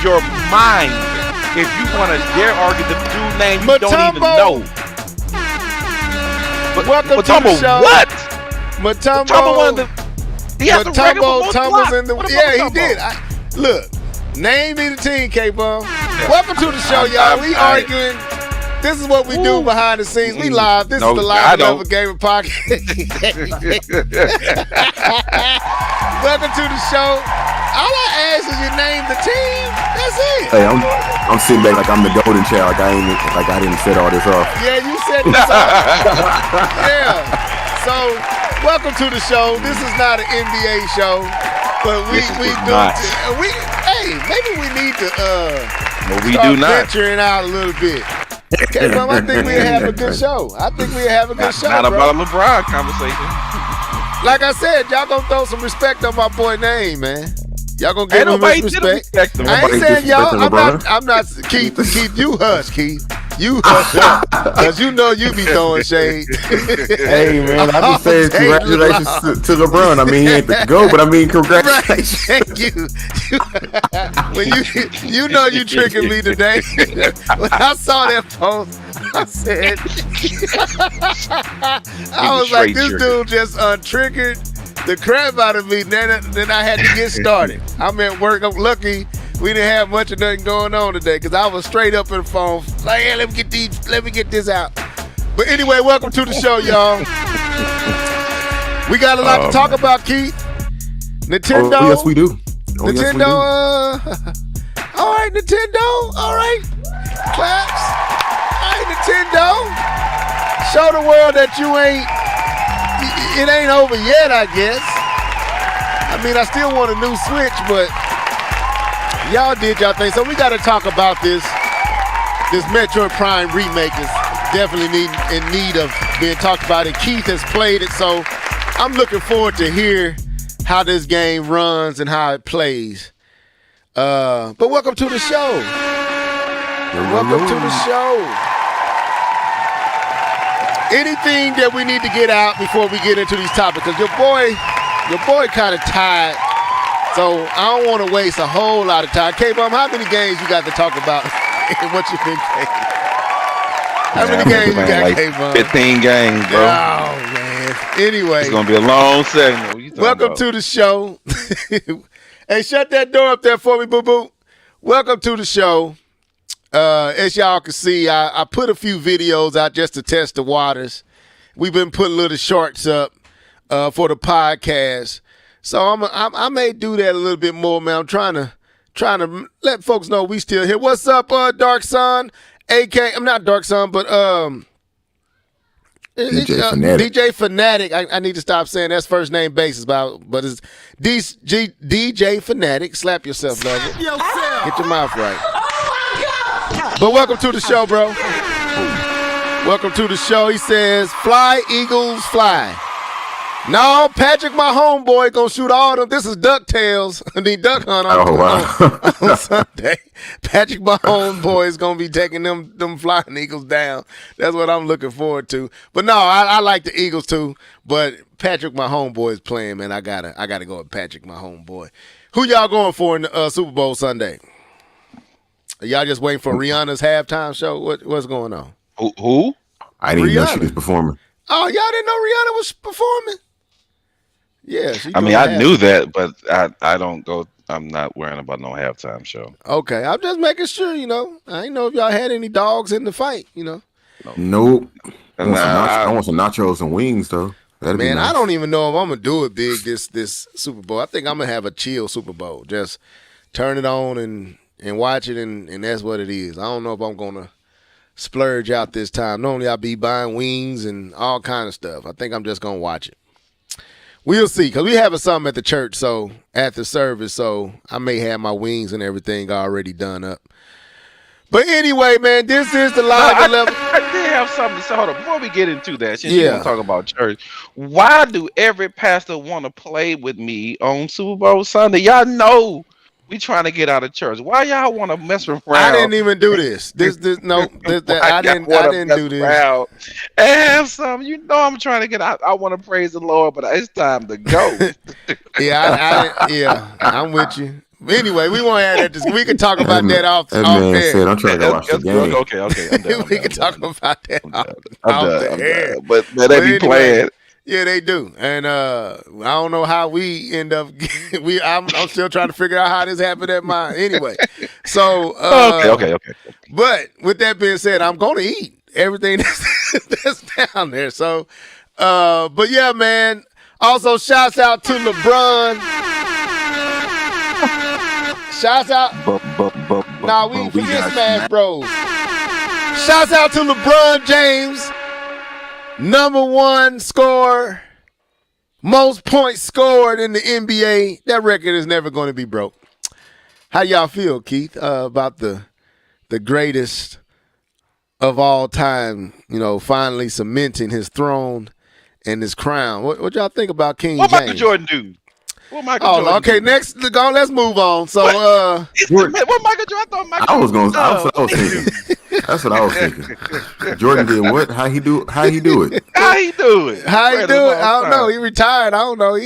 your mind if you want to dare argue the dude name you don't even know. Welcome to the show. What? Matumbo. He has Matumbo tumbles in the. Yeah, he did. Look, name me the team, K-Bum. Welcome to the show, y'all. We arguing. This is what we do behind the scenes. We live. This is the Live Level Gamer Podcast. Welcome to the show. All I ask is you name the team. That's it. Hey, I'm sitting back like I'm the golden child. Like I didn't set all this off. Yeah, you set this off. Yeah. So welcome to the show. This is not an NBA show, but we do. Maybe we need to start venturing out a little bit. Okay, Mom, I think we'll have a good show. Not about a LeBron conversation. Like I said, y'all gonna throw some respect on my boy name, man. Y'all gonna give him his respect. I ain't saying y'all. I'm not. Keith, you hush, Keith. You hush, because you know you be throwing shade. Hey man, I be saying congratulations to LeBron. I mean, he ain't the GOAT, but I mean congratulations. Thank you. When you know you tricking me today. When I saw that post, I said, I was like, this dude just untriggered the crap out of me. Then I had to get started. I'm at work. I'm lucky we didn't have much of nothing going on today because I was straight up in the phone. Like, hey, let me get this out. But anyway, welcome to the show, y'all. We got a lot to talk about, Keith. Nintendo. Oh, yes, we do. Nintendo. All right, Nintendo. All right. Claps. All right, Nintendo. Show the world that it ain't over yet, I guess. I mean, I still want a new Switch, but y'all did y'all thing. So we got to talk about this Metroid Prime remake is definitely in need of being talked about, and Keith has played it, so I'm looking forward to hear how this game runs and how it plays. But welcome to the show. Welcome to the show. Anything that we need to get out before we get into these topics? Because your boy kind of tired, so I don't want to waste a whole lot of time. K-Bum, how many games you got to talk about and what you been playing? How many games you got, K-Bum? 15 games, bro. Oh, man. Anyway. It's going to be a long segment. Welcome to the show. Hey, shut that door up there for me, boo-boo. Welcome to the show. As y'all can see, I put a few videos out just to test the waters. We've been putting little shorts up for the podcast. So I may do that a little bit more, man. I'm trying to let folks know we still here. What's up, Dark Sun? I'm not Dark Sun, but DJ Fanatic. I need to stop saying that's first name basis, but it's DJ Fanatic. Slap yourself, love it. Get your mouth right. Oh my God. But welcome to the show, bro. Welcome to the show. He says, "Fly Eagles fly." No, Patrick, my homeboy, gonna shoot all them. This is DuckTales, the Duck Hunt on Sunday. Patrick, my homeboy, is gonna be taking them flying Eagles down. That's what I'm looking forward to. But no, I like the Eagles too. But Patrick, my homeboy, is playing, man. I gotta go with Patrick, my homeboy. Who y'all going for in the Super Bowl Sunday? Are y'all just waiting for Rihanna's halftime show? What's going on? Who? I didn't even know she was performing. Oh, y'all didn't know Rihanna was performing? Yeah, I knew that, but I don't go. I'm not worrying about no halftime show. Okay, I'm just making sure. I didn't know if y'all had any dogs in the fight. Nope. I want some nachos and wings though. That'd be nice. I don't even know if I'm gonna do it big this Super Bowl. I think I'm gonna have a chill Super Bowl. Just turn it on and watch it, and that's what it is. I don't know if I'm gonna splurge out this time. Normally I'll be buying wings and all kind of stuff. I think I'm just gonna watch it. We'll see, because we having something at the church, so at the service, so I may have my wings and everything already done up. But anyway, man, this is the live level. I did have something to say. Hold on, before we get into that, since you want to talk about church, why do every pastor want to play with me on Super Bowl Sunday? Y'all know we trying to get out of church. Why y'all want to mess around? I didn't even do this. I didn't do this. And some, I'm trying to get out. I want to praise the Lord, but it's time to go. I'm with you. Anyway, we won't have that. We can talk about that off That man air. said, "I'm trying to go watch the game." Okay. I'm done. We can talk about that off the air. But they be playing. Yeah, they do. And I don't know how we end up. I'm still trying to figure out how this happened at mine. Anyway, so okay. But with that being said, I'm going to eat everything that's down there. So, but yeah, man. Also, shouts out to LeBron. Shouts out. Nah, we forget Smash Bros. Shouts out to LeBron James. #1 scorer, most points scored in the NBA. That record is never going to be broke. How y'all feel, Keith, about the greatest of all time, finally cementing his throne and his crown? What y'all think about King James? What Michael Jordan do? Okay, next, let's move on. So, what Michael Jordan? That's what I was thinking. That's what I was thinking. Jordan did what? How he do it? How he do it? I don't know. He retired. I don't know.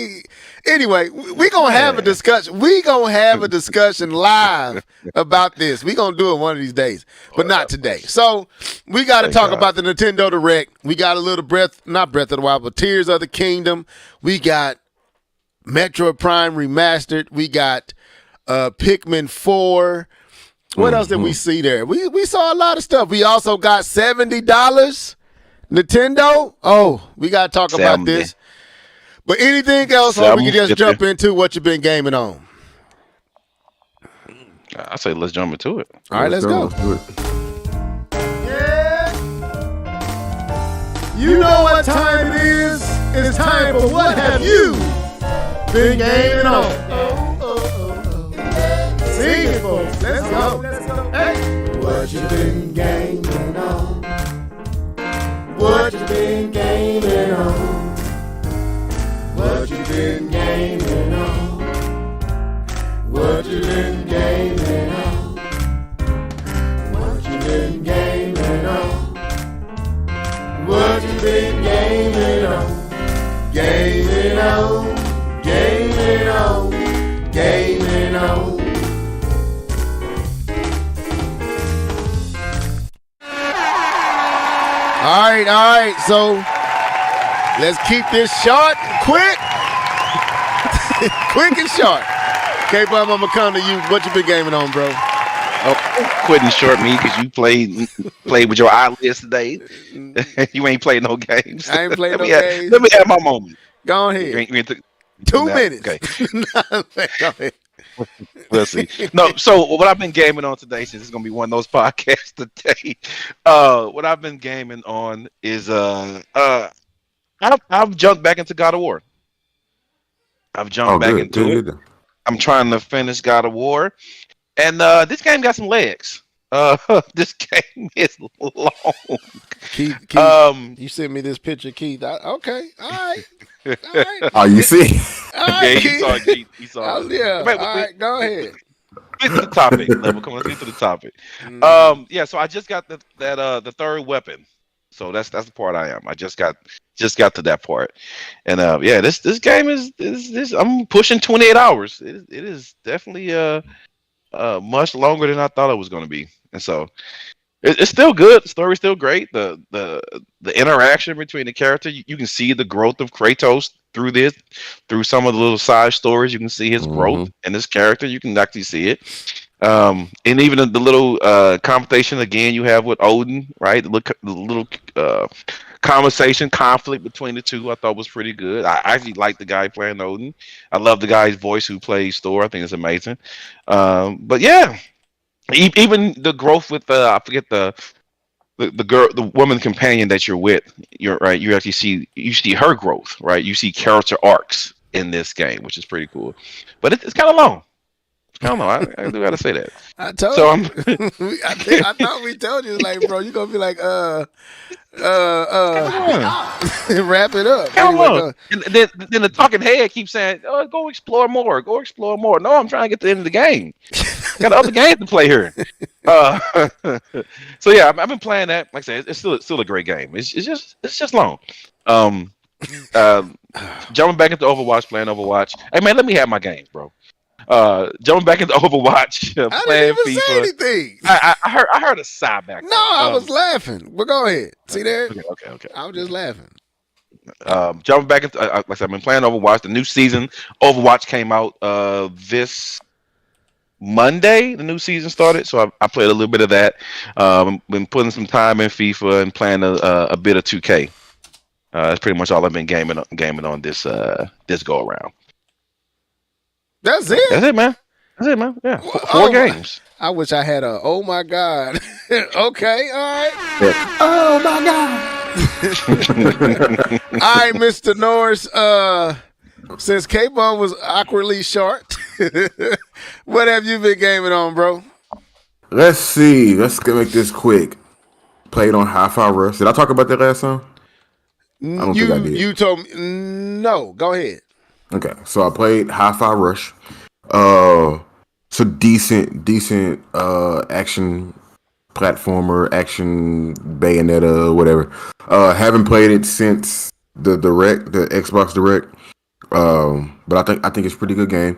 Anyway, we gonna have a discussion. We gonna have a discussion live about this. We gonna do it one of these days, but not today. So we got to talk about the Nintendo Direct. We got a little not Breath of the Wild, but Tears of the Kingdom. We got Metroid Prime Remastered. We got Pikmin 4. What else did we see there? We saw a lot of stuff. We also got $70 Nintendo. Oh, we got to talk about this. But anything else, or we can just jump into what you've been gaming on? I say let's jump into it. All right, let's go. Let's do it. Yeah. You know what time it is. It's time for What Have You Been Gaming On? Sing it, folks. Let's go. Hey. What you been gaming on? What you been gaming on? What you been gaming on? What you been gaming on? What you been gaming on? What you been gaming on? Gaming on, gaming on, gaming on. All right. So let's keep this short, quick, quick and short. K-Bob, I'm gonna come to you. What you been gaming on, bro? Oh, quitting short me because you played with your eyelids today. You ain't played no games. I ain't played no games. Let me have my moment. Go ahead. You ain't 2 minutes. Okay. Go ahead. We'll see. No, so what I've been gaming on today, since it's gonna be one of those podcasts today, what I've been gaming on is I've jumped back into God of War. I've jumped back into it. I'm trying to finish God of War, and this game got some legs. This game is long. Keith, you sent me this picture, Keith. Okay, all right. Oh, you see? All right, yeah, he saw it. Yeah, all right, go ahead. Get to the topic, level. Come on, let's get to the topic. Yeah, so I just got the third weapon. So that's the part I am. I just got to that part, and yeah, this game is I'm pushing 28 hours. It is definitely much longer than I thought it was going to be, and so it's still good. The story's still great. The interaction between the character, you can see the growth of Kratos through some of the little side stories. You can see his growth in this character. You can actually see it. And even the little conversation again you have with Odin, right? The little conversation conflict between the two, I thought was pretty good. I actually like the guy playing Odin. I love the guy's voice who plays Thor. I think it's amazing. But yeah, even the growth with I forget the girl, the woman companion that you're with. You're right. You actually see her growth, right? You see character arcs in this game, which is pretty cool. But it's kind of long. I don't know. I do gotta say that. I told you. I thought we told you, like, bro, you gonna be like, wrap it up. Anyway, then the talking head keeps saying, "Oh, go explore more. Go explore more." No, I'm trying to get to the end of the game. Got other games to play here. So yeah, I've been playing that. Like I said, it's still a great game. It's just long. Jumping back into Overwatch, playing Overwatch. Hey man, let me have my games, bro. Jumping back into Overwatch, I playing didn't even say FIFA. anything. I heard a sigh back. No, I was laughing. But go ahead. See there? Okay. I was just laughing. Jumping back into like I said, I've been playing Overwatch. The new season Overwatch came out this Monday. The new season started, so I played a little bit of that. Been putting some time in FIFA and playing a bit of 2K. That's pretty much all I've been gaming on this go around. That's it. That's it, man. Yeah, four games. I wish I had a. Oh my god. Okay, all right. Yeah. Oh my god. All right, Mr. Norris. Since K-Bum was awkwardly short, what have you been gaming on, bro? Let's see. Let's make this quick. Played on Hi-Fi Rush. Did I talk about that last time? I don't think I did. You told me no. Go ahead. Okay, so I played Hi-Fi Rush. It's a decent action platformer, action Bayonetta, whatever. Haven't played it since the Xbox Direct. But I think it's a pretty good game.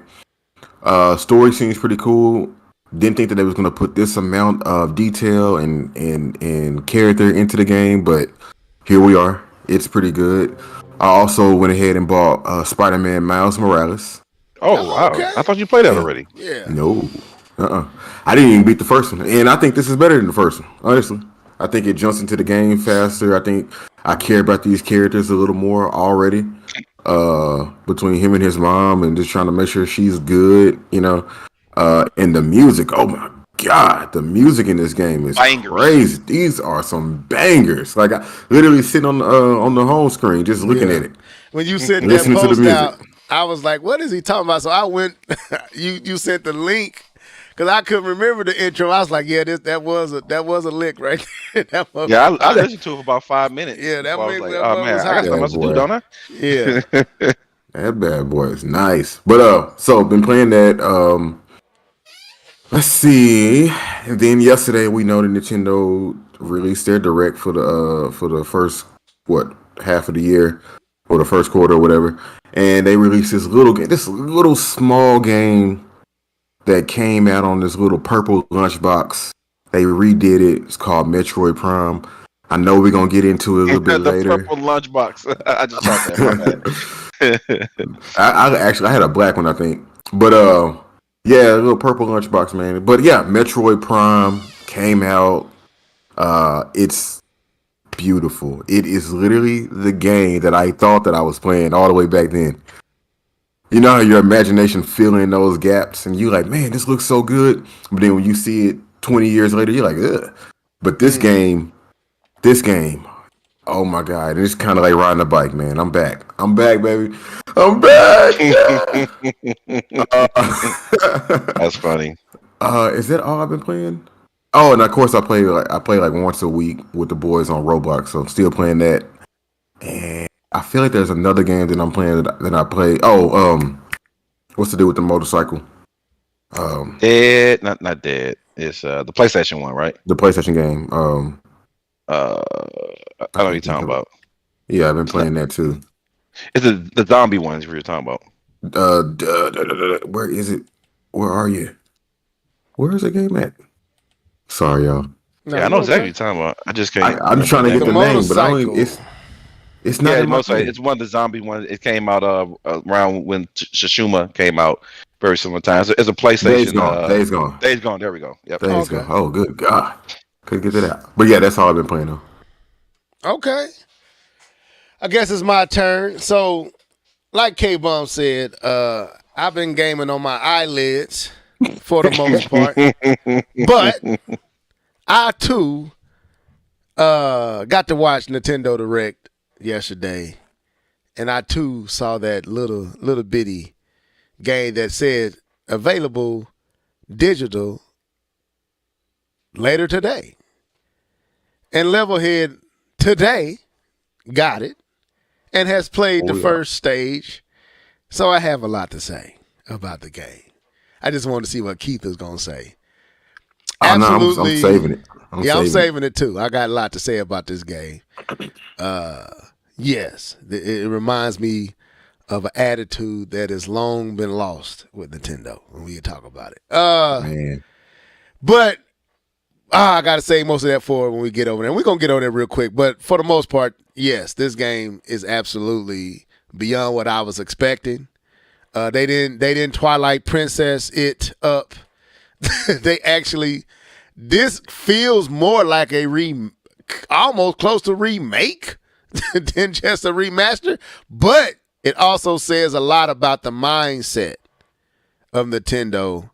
Story seems pretty cool. Didn't think that they was gonna put this amount of detail and character into the game, but here we are. It's pretty good. I also went ahead and bought Spider-Man Miles Morales. Oh wow! Okay. I thought you played that already. Yeah. No. I didn't even beat the first one. And I think this is better than the first one, honestly. I think it jumps into the game faster. I think I care about these characters a little more already. Between him and his mom and just trying to make sure she's good, and the music, oh my god, the music in this game is crazy. These are some bangers. Like I literally sitting on the home screen just looking at it. When you sent that Listening to the post music. out, I was like, what is he talking about? So I went, you sent the link because I couldn't remember the intro. I was like, yeah, that was a lick right there. I listened to it for about 5 minutes. Yeah, that I was made like, that oh man, was I got hot. something else to do, don't I? Yeah. That bad boy is nice. But so been playing that. Let's see. And then yesterday we know that Nintendo released their direct for the first half of the year or the first quarter or whatever. And they released this little small game that came out on this little purple lunchbox. They redid it. It's called Metroid Prime. I know we're gonna get into it a little bit later. The purple lunchbox. I just thought that. My bad. I had a black one, I think. But yeah, a little purple lunchbox, man. But yeah, Metroid Prime came out. It's beautiful. It is literally the game that I thought that I was playing all the way back then. You know how your imagination fill in those gaps and you're like, man, this looks so good. But then when you see it 20 years later, you're like, ugh. But this game, oh my God, it's kind of like riding a bike, man. I'm back, baby. I'm back. That's funny. Is that all I've been playing? Oh, and of course I play like once a week with the boys on Roblox, so I'm still playing that. And I feel like there's another game that I'm playing that I play. What's to do with the motorcycle? Dead, not dead. It's the PlayStation one, right? The PlayStation game. I know what you're talking about. Yeah, I've been playing that too. It's the zombie ones we were talking about. Where is it? Where are you? Where is the game at? Sorry, y'all. No, yeah, I know exactly what you're talking about. I just can't. I'm trying to get the name, but I don't. It's not. Yeah, it's one of the zombie ones. It came out around when Tsushima came out, very similar time. It's a PlayStation. Days Gone. Days Gone. There we go. Yep. Days Gone. Oh, good God. Couldn't get that out. But yeah, that's all I've been playing on. Okay. I guess it's my turn. So, like K-Bum said, I've been gaming on my eyelids for the most part. But I too got to watch Nintendo Direct yesterday. And I too saw that little bitty game that said available digital later today. And Levelhead today got it and has played the first stage. So I have a lot to say about the game. I just wanted to see what Keith is going to say. Absolutely. I'm saving it. I'm saving it too. I got a lot to say about this game. Yes, it reminds me of an attitude that has long been lost with Nintendo when we talk about it. Man. But I got to say most of that for when we get over there. And we're going to get over there real quick. But for the most part, yes, this game is absolutely beyond what I was expecting. They didn't Twilight Princess it up. They actually, this feels more like a almost close to remake than just a remaster. But it also says a lot about the mindset of Nintendo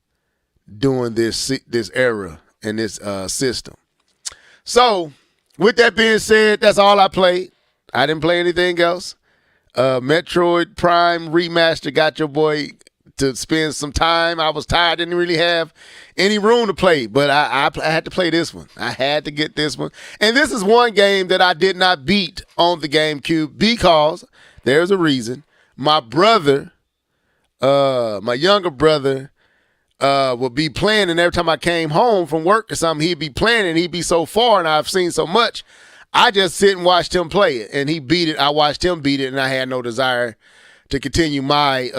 doing this era and this system. So, with that being said, that's all I played. I didn't play anything else. Metroid Prime Remaster got your boy to spend some time. I was tired, didn't really have any room to play, but I had to play this one. I had to get this one. And this is one game that I did not beat on the GameCube because there's a reason. My brother, my younger brother, would be playing, and every time I came home from work or something, he'd be playing, and he'd be so far, and I've seen so much. I just sit and watched him play it, and he beat it. I watched him beat it, and I had no desire to continue my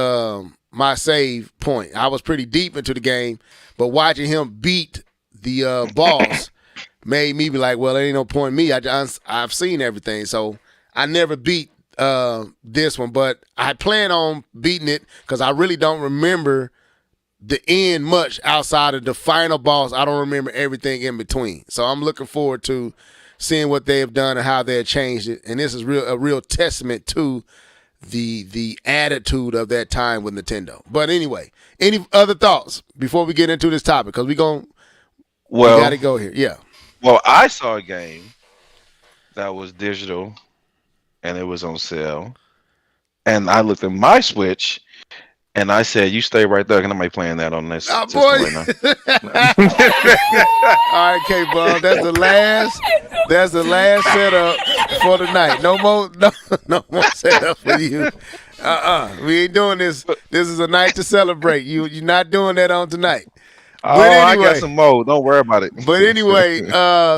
my save point. I was pretty deep into the game, but watching him beat the boss made me be like, well, there ain't no point in me. I've seen everything, so I never beat this one, but I plan on beating it because I really don't remember the end much outside of the final boss. I don't remember everything in between. So I'm looking forward to seeing what they have done and how they have changed it. And this is a real testament to the attitude of that time with Nintendo. But anyway, any other thoughts before we get into this topic? Because we got to go here. Yeah. Well, I saw a game that was digital and it was on sale. And I looked at my Switch and I said, "You stay right there, and I'm like playing that on this system right now." All right, K-Ball. That's the last setup for the night. No more setup for you. We ain't doing this. This is a night to celebrate. You're not doing that on tonight. Oh, anyway, I got some more. Don't worry about it. But anyway,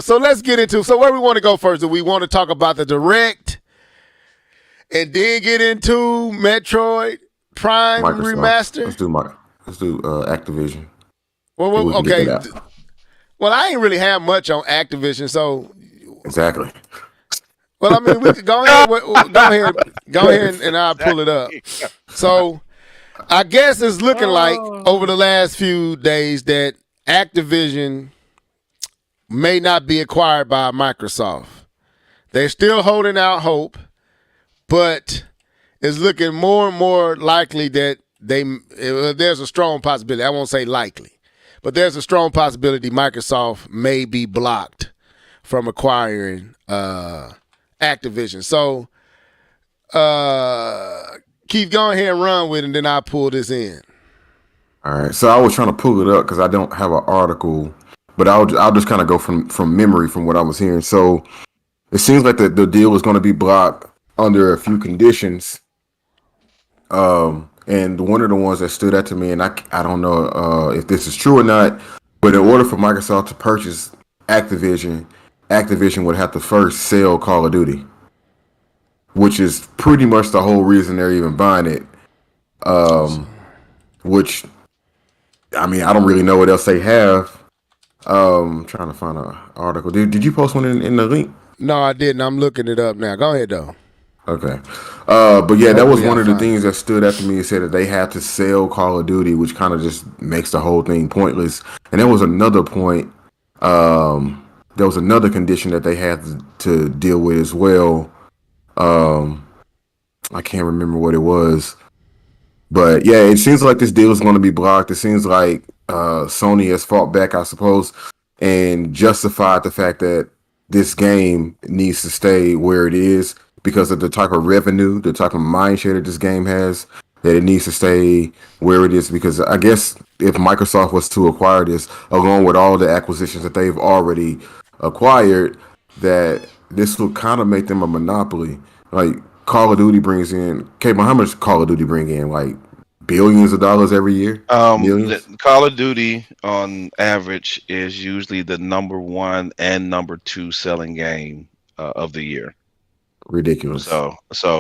so let's get into. So where we want to go first? Do we want to talk about the Direct, and then get into Metroid Prime Microsoft. Remaster? Let's do Activision. Well, okay. Well, I ain't really have much on Activision, so exactly. Well, I mean, we could go ahead, and I'll pull it up. So, I guess it's looking like over the last few days that Activision may not be acquired by Microsoft. They're still holding out hope, but it's looking more and more likely that there's a strong possibility. I won't say likely, but there's a strong possibility Microsoft may be blocked from acquiring Activision. So, Keith, go ahead and run with it, and then I'll pull this in. All right. So I was trying to pull it up because I don't have an article, but I'll just kind of go from memory from what I was hearing. So it seems like the deal was going to be blocked under a few conditions. And one of the ones that stood out to me, and I don't know if this is true or not, but in order for Microsoft to purchase Activision would have to first sell Call of Duty, which is pretty much the whole reason they're even buying it. Which, I mean, I don't really know what else they have. I'm trying to find an article. Did you post one in the link? No, I didn't. I'm looking it up now. Go ahead, though. Okay. But yeah, that was one of the things that stood out to me. It said that they had to sell Call of Duty, which kind of just makes the whole thing pointless. And there was another point. There was another condition that they had to deal with as well. I can't remember what it was. But yeah, it seems like this deal is going to be blocked. It seems like Sony has fought back, I suppose, and justified the fact that this game needs to stay where it is because of the type of revenue, the type of mindshare that this game has, that it needs to stay where it is. Because I guess if Microsoft was to acquire this, along with all the acquisitions that they've already acquired, that this will kind of make them a monopoly. Like Call of Duty brings in, how much Call of Duty bring in? Like billions of dollars every year? Call of Duty on average is usually the number 1 and number 2 selling game of the year. Ridiculous. So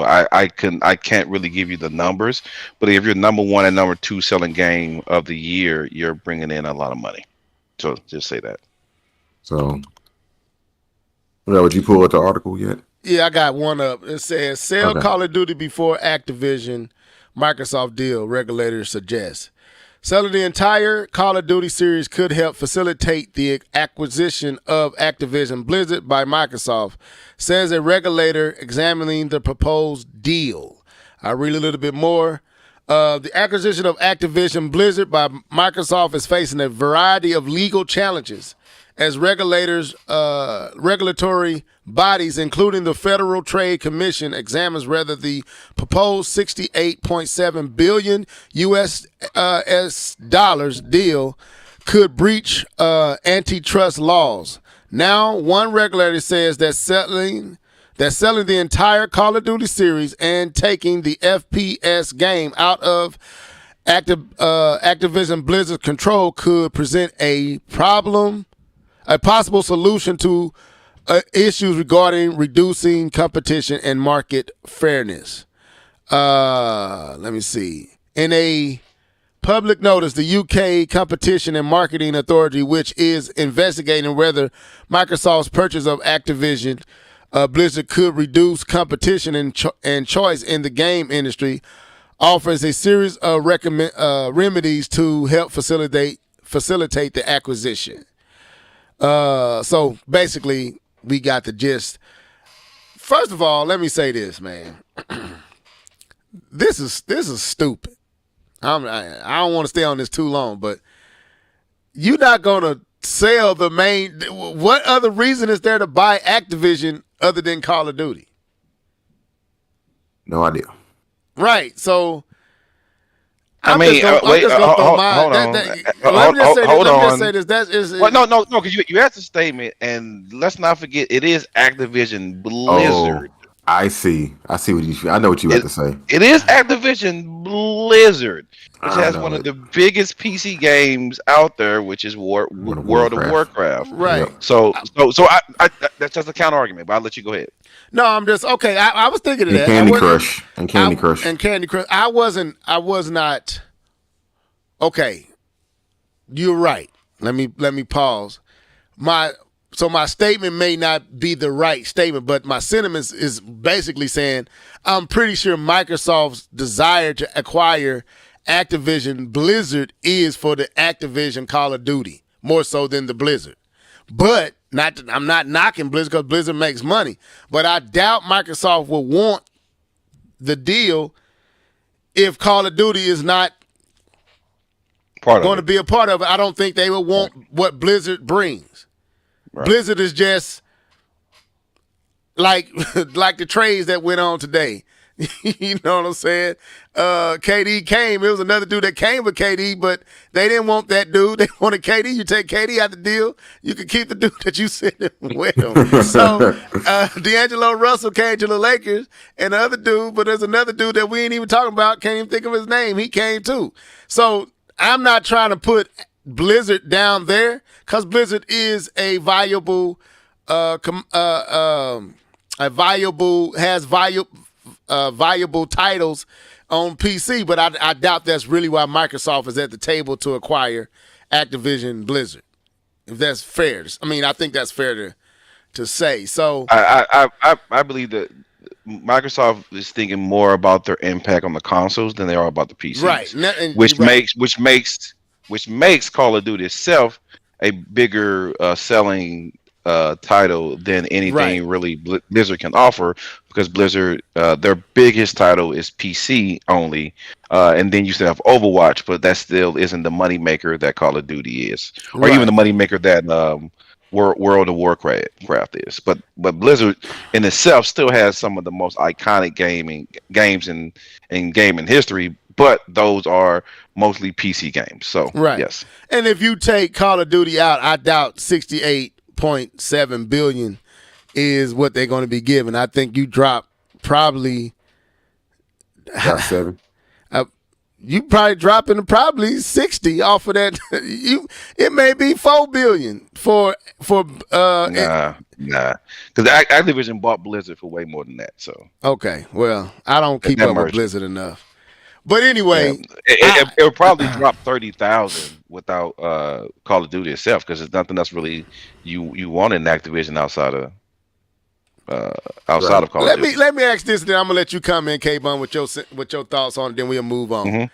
I can't really give you the numbers, but if you're number one and number two selling game of the year, you're bringing in a lot of money. So just say that. So, would you pull up the article yet? Yeah, I got one up. It says, sell Call of Duty before Activision Microsoft deal, regulators suggest. Selling the entire Call of Duty series could help facilitate the acquisition of Activision Blizzard by Microsoft, says a regulator examining the proposed deal. I'll read a little bit more. The acquisition of Activision Blizzard by Microsoft is facing a variety of legal challenges as regulatory bodies, including the Federal Trade Commission, examines whether the proposed $68.7 billion US dollars deal could breach antitrust laws. Now, one regulator says that selling the entire Call of Duty series and taking the FPS game out of Activision Blizzard's control could present a possible solution to issues regarding reducing competition and market fairness. Let me see. In a public notice, the UK Competition and Marketing Authority, which is investigating whether Microsoft's purchase of Activision Blizzard could reduce competition and choice in the game industry, offers a series of remedies to help facilitate the acquisition. So basically, we got the gist. First of all, let me say this, man. This is stupid. I don't want to stay on this too long, but you're not gonna sell the main. What other reason is there to buy Activision other than Call of Duty? No idea. Right. So Hold on. No, because you asked a statement, and let's not forget, it is Activision Blizzard. Oh, I see what you. I know what you have to say. It is Activision Blizzard, which has one of the biggest PC games out there, which is World of Warcraft. Right. So I that's just a counter argument, but I'll let you go ahead. No, I'm just okay. I was thinking of that. Candy Crush. I was not. Okay, you're right. Let me pause. My statement may not be the right statement, but my sentiment is basically saying I'm pretty sure Microsoft's desire to acquire Activision Blizzard is for the Activision Call of Duty more so than the Blizzard. But I'm not knocking Blizzard because Blizzard makes money. But I doubt Microsoft will want the deal if Call of Duty is not going to be a part of it. I don't think they will want what Blizzard brings. Right. Blizzard is just like the trades that went on today. You know what I'm saying? KD came. It was another dude that came with KD, but they didn't want that dude. They wanted KD. You take KD out the deal, you can keep the dude that you sent with him. So D'Angelo Russell came to the Lakers, and the other dude, but there's another dude that we ain't even talking about, can't even think of his name. He came too. So I'm not trying to put Blizzard down there because Blizzard is a valuable valuable titles on PC, but I doubt that's really why Microsoft is at the table to acquire Activision Blizzard. If that's fair, I mean, I think that's fair to say. So I believe that Microsoft is thinking more about their impact on the consoles than they are about the PCs, right? Which makes Call of Duty itself a bigger selling title than anything really Blizzard can offer, because Blizzard their biggest title is PC only, and then you still have Overwatch, but that still isn't the money maker that Call of Duty is, or even the money maker that World of Warcraft is. But Blizzard in itself still has some of the most iconic games in gaming history, but those are mostly PC games. So yes. And if you take Call of Duty out, I doubt 68.7 billion is what they're going to be given. I think you drop probably about 7. you probably dropping to probably 60 off of that. It may be $4 billion for Nah. Because Activision bought Blizzard for way more than that. So okay, well, I don't keep that up with merger. Blizzard enough. But Yeah, anyway, it would probably drop 30,000 without Call of Duty itself, because there's nothing else really you want in Activision outside of Call of Duty. let me ask this, then I'm gonna let you come in, K-Bun, with your thoughts on it, then we'll move on. Mm-hmm.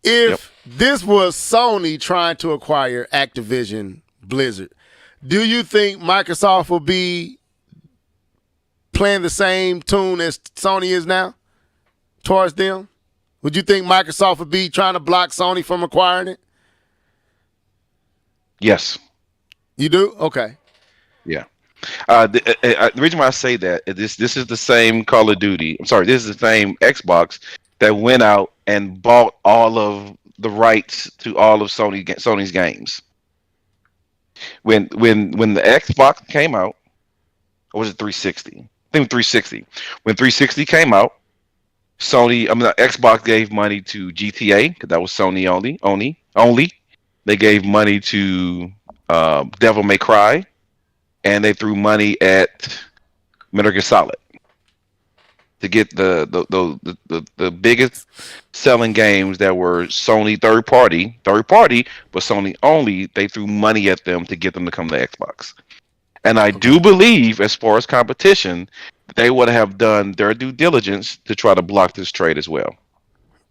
If this was Sony trying to acquire Activision Blizzard, do you think Microsoft will be playing the same tune as Sony is now towards them? Would you think Microsoft would be trying to block Sony from acquiring it? Yes. You do? Okay. Yeah. The reason why I say that is this is the same Call of Duty. I'm sorry, this is the same Xbox that went out and bought all of the rights to all of Sony's games. When the Xbox came out, or was it 360? I think 360. When 360 came out, Xbox gave money to GTA because that was Sony only. They gave money to Devil May Cry, and they threw money at Metal Gear Solid to get the biggest selling games that were Sony third party, but Sony only. They threw money at them to get them to come to Xbox. And I do believe, as far as competition, they would have done their due diligence to try to block this trade as well.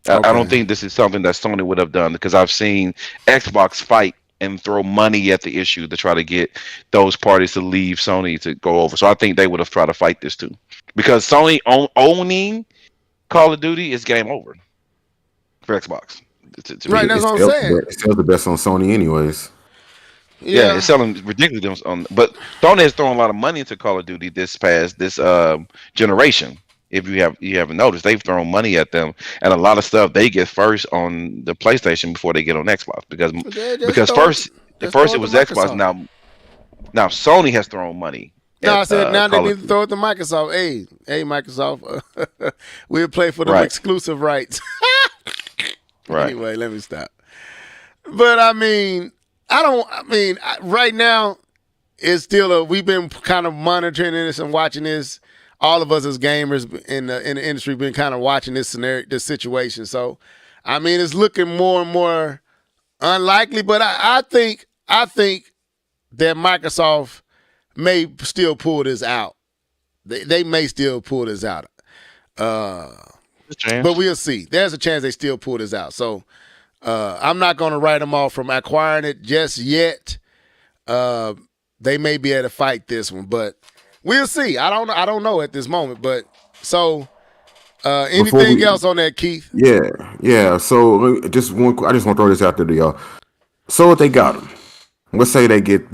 I don't think this is something that Sony would have done, because I've seen Xbox fight and throw money at the issue to try to get those parties to leave Sony to go over. So I think they would have tried to fight this too, because Sony owning Call of Duty is game over for Xbox. Right, that's what I'm saying. It's still the best on Sony, anyways. Yeah, it's selling ridiculous but Sony has thrown a lot of money into Call of Duty this generation. If you haven't noticed, they've thrown money at them, and a lot of stuff they get first on the PlayStation before they get on Xbox, because first it was Xbox. Now Sony has thrown money. No, I said now they need to throw it to Microsoft. Hey, Microsoft, we'll play for the exclusive rights. Right. Anyway, let me stop. But right now, it's still we've been kind of monitoring this and watching this. All of us as gamers in the industry been kind of watching this scenario, this situation. So, it's looking more and more unlikely. But I think that Microsoft may still pull this out. They may still pull this out. But we'll see. There's a chance they still pull this out. So, I'm not going to write them off from acquiring it just yet. They may be able to fight this one, but we'll see. I don't know at this moment. But so, anything else on that, Keith? Yeah. So I just want to throw this out there to y'all. So if they got them, let's say they get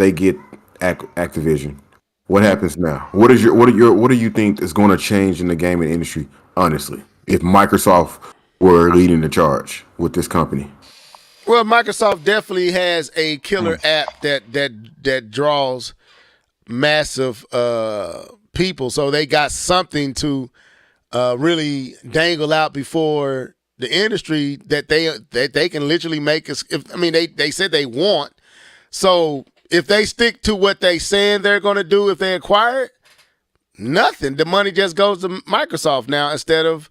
Activision. What happens now? What do you think is going to change in the gaming industry? Honestly, if Microsoft were leading the charge with this company. Well, Microsoft definitely has a killer app that draws massive people, so they got something to really dangle out before the industry that they can literally make us. They said they want. So if they stick to what they saying they're going to do, if they acquire it, nothing. The money just goes to Microsoft now instead of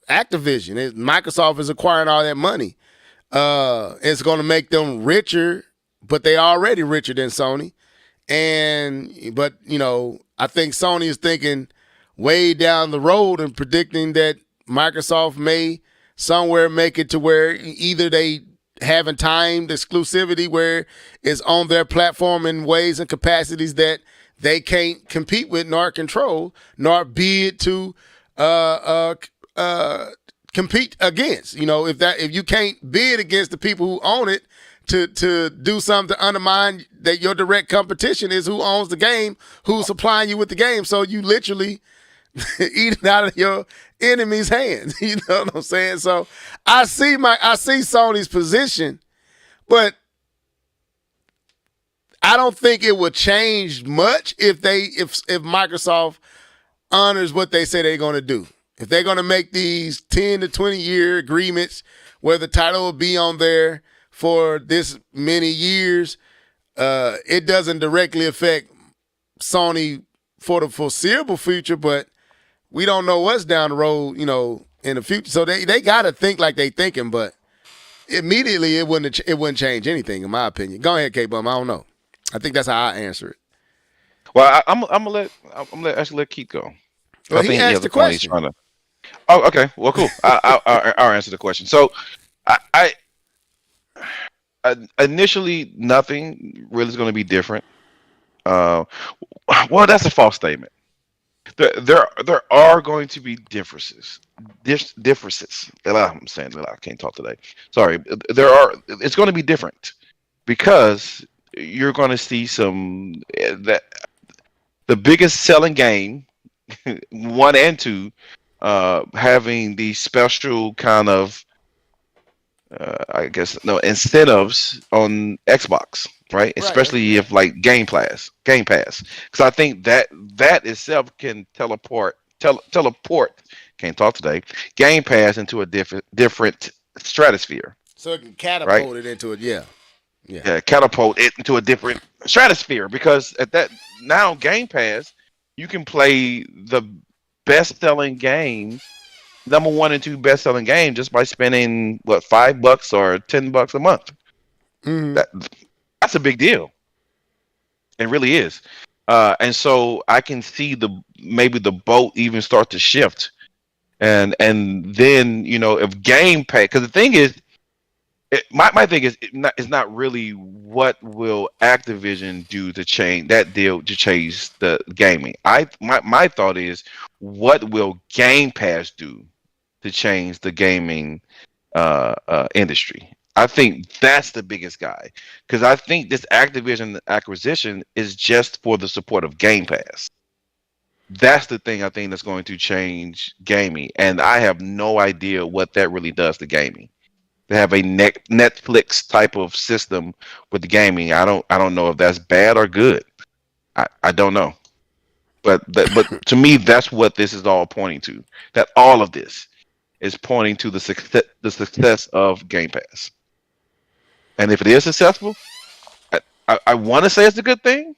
Activision. Microsoft is acquiring all that money. It's going to make them richer, but they already richer than Sony. But I think Sony is thinking way down the road and predicting that Microsoft may somewhere make it to where either they having timed exclusivity where it's on their platform in ways and capacities that they can't compete with nor control nor bid to compete against. If you can't bid against the people who own it to do something to undermine that your direct competition is who owns the game, who's supplying you with the game. So you literally eat it out of your enemy's hands. You know what I'm saying? So I see Sony's position, but I don't think it would change much if Microsoft honors what they say they're going to do. If they're going to make these 10 to 20 year agreements where the title will be on there for this many years, it doesn't directly affect Sony for the foreseeable future, but we don't know what's down the road, in the future. So they got to think like they thinking, but immediately it wouldn't change anything, in my opinion. Go ahead, K-Bum. I don't know. I think that's how I answer it. Well, I'm gonna let Keith go. Well, he asked the question. Oh, okay. Well, cool. I'll answer the question. So, I initially nothing really is going to be different. Well, that's a false statement. There are going to be differences. Differences. I'm saying that I can't talk today. Sorry. It's going to be different because you're going to see the biggest selling game, 1 and 2, having the special kind of incentives on Xbox, right? Especially if like Game Pass, because I think that itself can teleport. Can't talk today. Game Pass into a different stratosphere. So it can catapult it into it, yeah, catapult it into a different stratosphere because at that now Game Pass, you can play the best-selling game. Number 1 and 2 best-selling game just by spending $5 or $10 a month. Mm-hmm. That's a big deal. It really is. And so I can see maybe the boat even start to shift, and then if Game Pass, because the thing is, my thing is it's not really what will Activision do to change that deal to change the gaming. My thought is what will Game Pass do to change the gaming industry. I think that's the biggest guy because I think this Activision acquisition is just for the support of Game Pass. That's the thing I think that's going to change gaming, and I have no idea what that really does to gaming. To have a Netflix type of system with the gaming, I don't know if that's bad or good. I don't know, but to me, that's what this is all pointing to. That all of this is pointing to the success of Game Pass. And if it is successful, I want to say it's a good thing.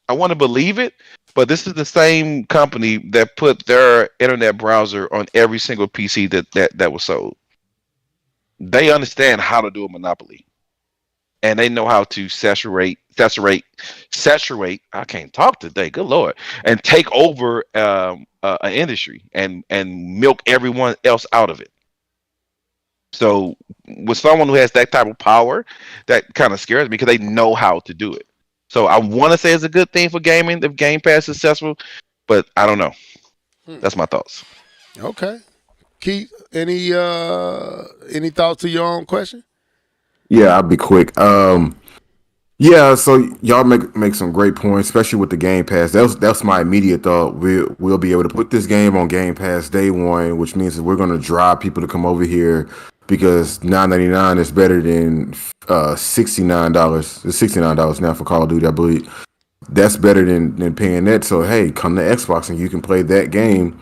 I want to believe it, but this is the same company that put their internet browser on every single PC that was sold. They understand how to do a monopoly, and they know how to saturate. I can't talk today. Good Lord, and take over an industry and milk everyone else out of it. So with someone who has that type of power, that kind of scares me because they know how to do it. So I want to say it's a good thing for gaming if Game Pass is successful, but I don't know. That's my thoughts. Okay. Keith, any thoughts to your own question? Yeah, I'll be quick. Yeah, so y'all make some great points, especially with the Game Pass. That's my immediate thought. We'll be able to put this game on Game Pass day 1, which means that we're going to drive people to come over here because $9.99 is better than $69. It's $69 now for Call of Duty, I believe. That's better than paying that. So hey, come to Xbox and you can play that game.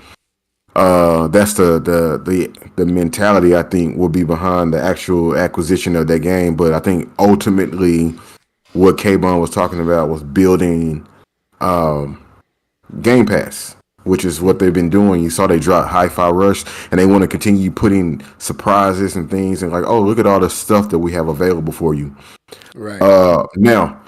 That's the mentality I think will be behind the actual acquisition of that game. But I think ultimately what K-Bun was talking about was building Game Pass, which is what they've been doing. You saw they dropped Hi-Fi Rush, and they want to continue putting surprises and things and like, oh, look at all the stuff that we have available for you. Right. Now,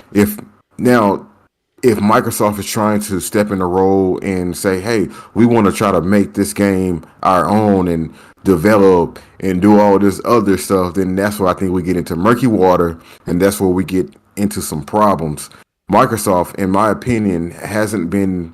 if Microsoft is trying to step in the role and say, hey, we want to try to make this game our own and develop and do all this other stuff, then that's where I think we get into murky water, and that's where we get into some problems. Microsoft, in my opinion, hasn't been,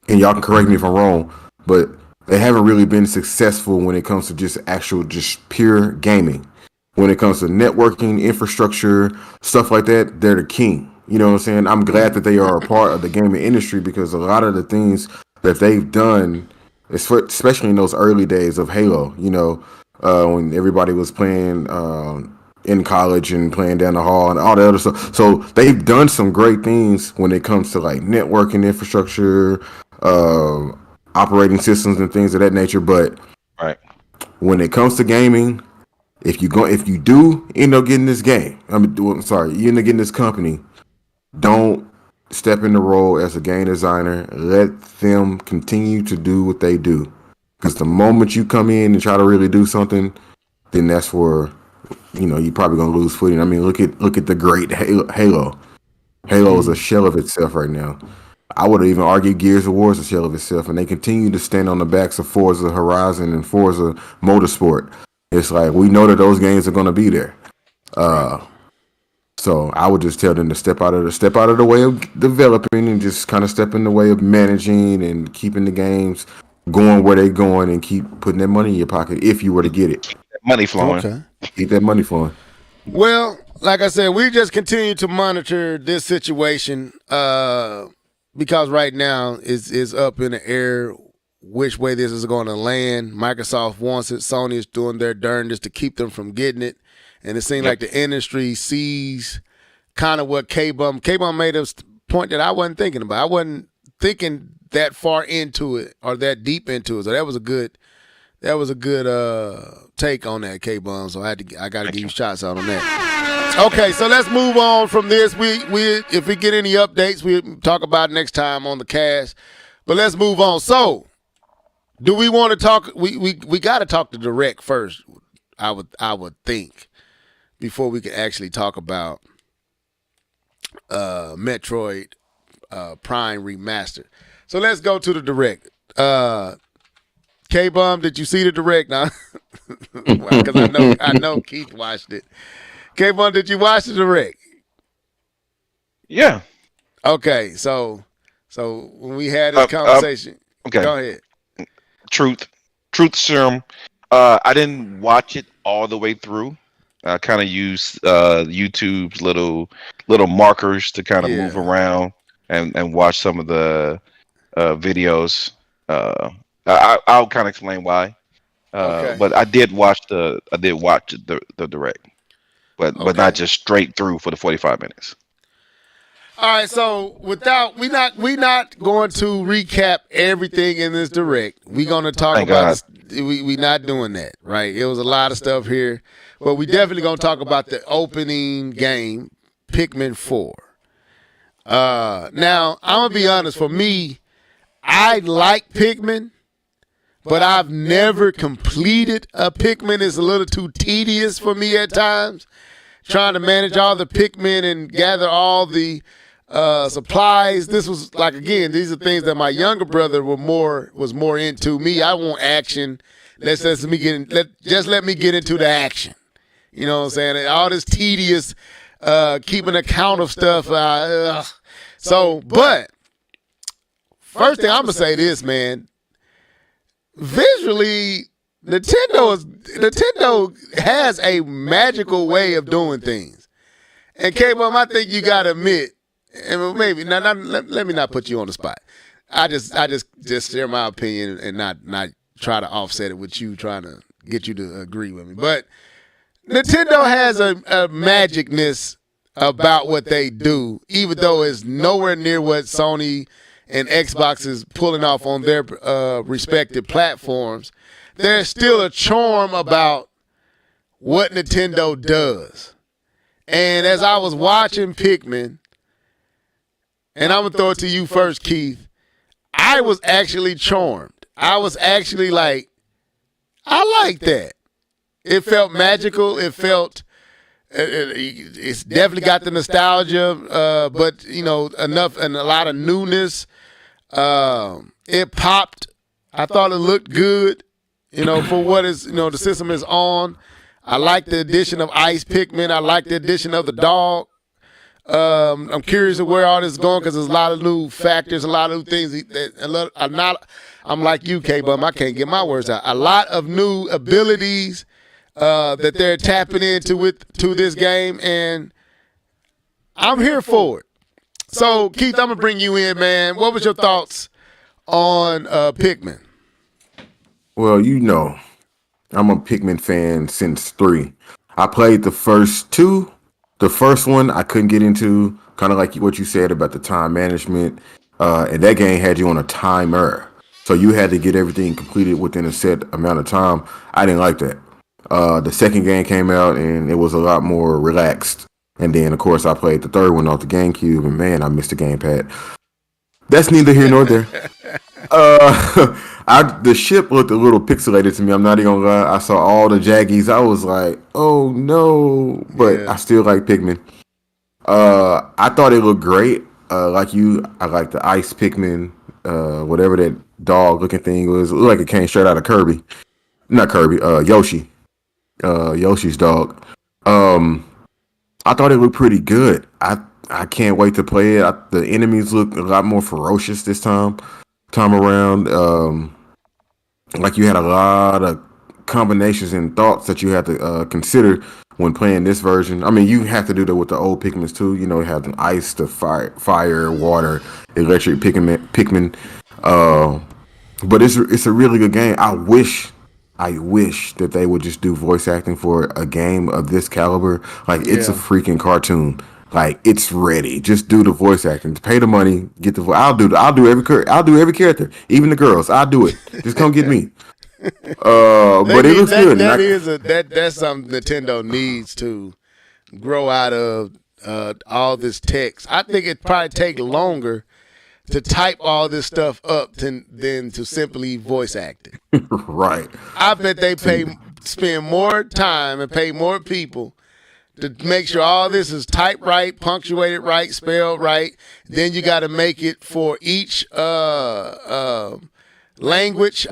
and y'all can correct me if I'm wrong, but they haven't really been successful when it comes to just pure gaming. When it comes to networking, infrastructure, stuff like that, they're the king. You know what I'm saying? I'm glad that they are a part of the gaming industry because a lot of the things that they've done, especially in those early days of Halo, when everybody was playing in college and playing down the hall and all that other stuff. So they've done some great things when it comes to like networking infrastructure, operating systems and things of that nature. But Right. when it comes to gaming, if you do end up getting this game, you end up getting this company, don't step in the role as a game designer. Let them continue to do what they do. Because the moment you come in and try to really do something, then that's where you're probably gonna lose footing. I mean, look at the great Halo. Halo is a shell of itself right now. I would even argue Gears of War is a shell of itself, and they continue to stand on the backs of Forza Horizon and Forza Motorsport. It's like we know that those games are gonna be there. So I would just tell them to step out of the way of developing and just kind of step in the way of managing and keeping the games going where they're going and keep putting that money in your pocket if you were to get it. Money flowing. Okay. Keep that money flowing. Well, like I said, we just continue to monitor this situation because right now is up in the air which way this is going to land. Microsoft wants it. Sony is doing their darndest to keep them from getting it. And it seems like the industry sees kind of what K-Bum made us point that I wasn't thinking about. I wasn't thinking that far into it or that deep into it. So that was a good take on that, K-Bum. So I got to give you shots out on that. Okay, so let's move on from this. We if we get any updates, we'll talk about it next time on the cast. But let's move on. So, do we want to talk? We got to talk to Direct first. I would think before we can actually talk about Metroid Prime Remastered. So let's go to the Direct. K-Bum, did you see the Direct? Now, because I know Keith watched it. K-Bum, did you watch the Direct? Yeah. Okay, so when we had this conversation, okay. Go ahead. Truth serum. I didn't watch it all the way through. I kind of used YouTube's little markers to kind of move around and watch some of the videos. I'll kind of explain why. Okay. But I did watch the Direct, but not just straight through for the 45 minutes. All right, so we not going to recap everything in this Direct. We're gonna talk about this. We not doing that, right? It was a lot of stuff here, but we definitely gonna talk about the opening game, Pikmin 4. Now I'm gonna be honest. For me, I like Pikmin, but I've never completed a Pikmin. It's a little too tedious for me at times, trying to manage all the Pikmin and gather all the supplies. This was like, again, these are things that my younger brother was more into. Me, I want action. Let me get into the action. You know what I'm saying? All this tedious keeping account of stuff. But first thing I'm gonna say this, man. Visually, Nintendo has a magical way of doing things. And K-Bum, I think you gotta admit, and maybe let me not put you on the spot. I just share my opinion and not try to offset it with you trying to get you to agree with me. But Nintendo has a magicness about what they do, even though it's nowhere near what Sony and Xbox is pulling off on their respective platforms. There's still a charm about what Nintendo does. And as I was watching Pikmin, and I'm going to throw it to you first, Keith, I was actually charmed. I was actually like, I like that. It felt magical. It felt, it's definitely got the nostalgia, but, enough and a lot of newness. It popped. I thought it looked good, for what is, the system is on. I like the addition of Ice Pikmin. I like the addition of the dog. I'm curious of where all this is going because there's a lot of new factors, a lot of new things. I'm like you, K-Bum. I can't get my words out. A lot of new abilities that they're tapping into to this game, and I'm here for it. So, Keith, I'm gonna bring you in, man. What was your thoughts on Pikmin? Well, I'm a Pikmin fan since 3. I played the first 2. The first one I couldn't get into, kind of like what you said about the time management. And that game had you on a timer. So you had to get everything completed within a set amount of time. I didn't like that. The second game came out and it was a lot more relaxed. And then, of course, I played the third one off the GameCube, and man, I missed the gamepad. That's neither here nor there. The ship looked a little pixelated to me. I'm not even gonna lie. I saw all the jaggies. I was like, oh no, but I still like Pikmin. I thought it looked great. Like you, I like the ice Pikmin. Whatever that dog looking thing was, it looked like it came straight out of Kirby. Not Kirby. Yoshi. Yoshi's dog. I thought it looked pretty good. I can't wait to play it. The enemies look a lot more ferocious this time around. Like you had a lot of combinations and thoughts that you had to consider when playing this version. I mean, you have to do that with the old Pikmins too. You know, you have the ice, the fire, water, electric Pikmin. But it's a really good game. I wish that they would just do voice acting for a game of this caliber. Like it's a freaking cartoon. Like it's ready. Just do the voice acting. Pay the money. Get the voice. I'll do every character, even the girls. I'll do it. Just come get me. But it looks good. That's something Nintendo needs to grow out of all this text. I think it probably take longer to type all this stuff up than to simply voice act it. Right. I bet they spend more time and pay more people to make sure all this is typed right, punctuated right, spelled right. Then you got to make it for each language,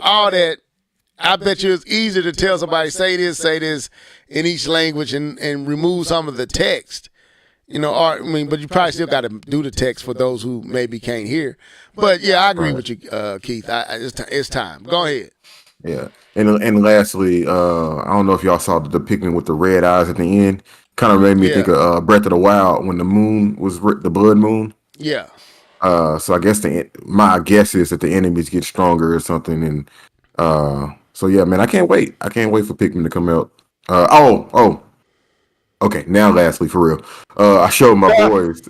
all that. I bet you it's easier to tell somebody say this in each language and remove some of the text. You know, but you probably still got to do the text for those who maybe can't hear. But yeah, I agree with you, Keith. It's time. Go ahead. Yeah, and lastly, I don't know if y'all saw the Pikmin with the red eyes at the end. Kind of made me think of Breath of the Wild when the moon was the blood moon. Yeah. So I guess my guess is that the enemies get stronger or something, and so yeah, man, I can't wait. I can't wait for Pikmin to come out. Okay, now lastly, for real, I showed my boys,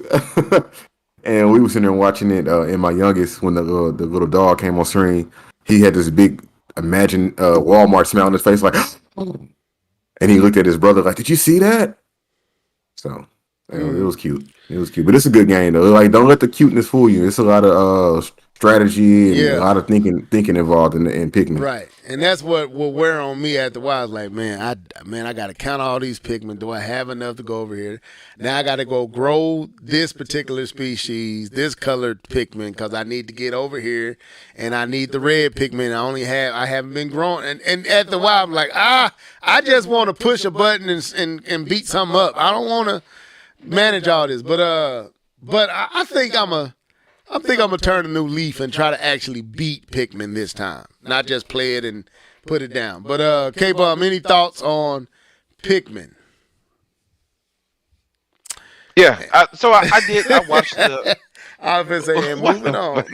and we were sitting there watching it. And my youngest, when the little dog came on screen, he had this big Walmart smile on his face, like, and he looked at his brother like, "Did you see that?" So it was cute. It was cute, but it's a good game though. Like, don't let the cuteness fool you. It's a lot of strategy and a lot of thinking involved in Pikmin. Right, and that's what will wear on me after a while. I was like, man, I got to count all these Pikmin. Do I have enough to go over here? Now I got to go grow this particular species, this colored Pikmin, because I need to get over here, and I need the red Pikmin. I haven't been growing, and after a while, I'm like, I just want to push a button and beat something up. I don't want to manage all this, but I think I'm gonna turn a new leaf and try to actually beat Pikmin this time, not just play it and put it down. But K-Bum, any thoughts on Pikmin? Yeah, I did. I watched the. I was saying, moving on.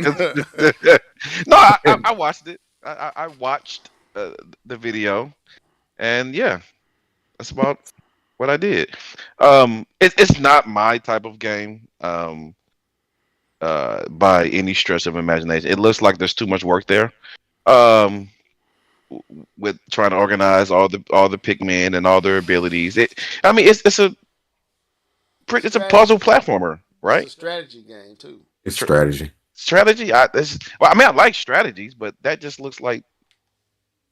No, I watched it. I watched the video, and yeah, that's about what I did. It's not my type of game. By any stretch of imagination, it looks like there's too much work there. With trying to organize all the Pikmin and all their abilities. It's a puzzle platformer, right? It's a strategy game too. It's strategy. Strategy. I like strategies, but that just looks like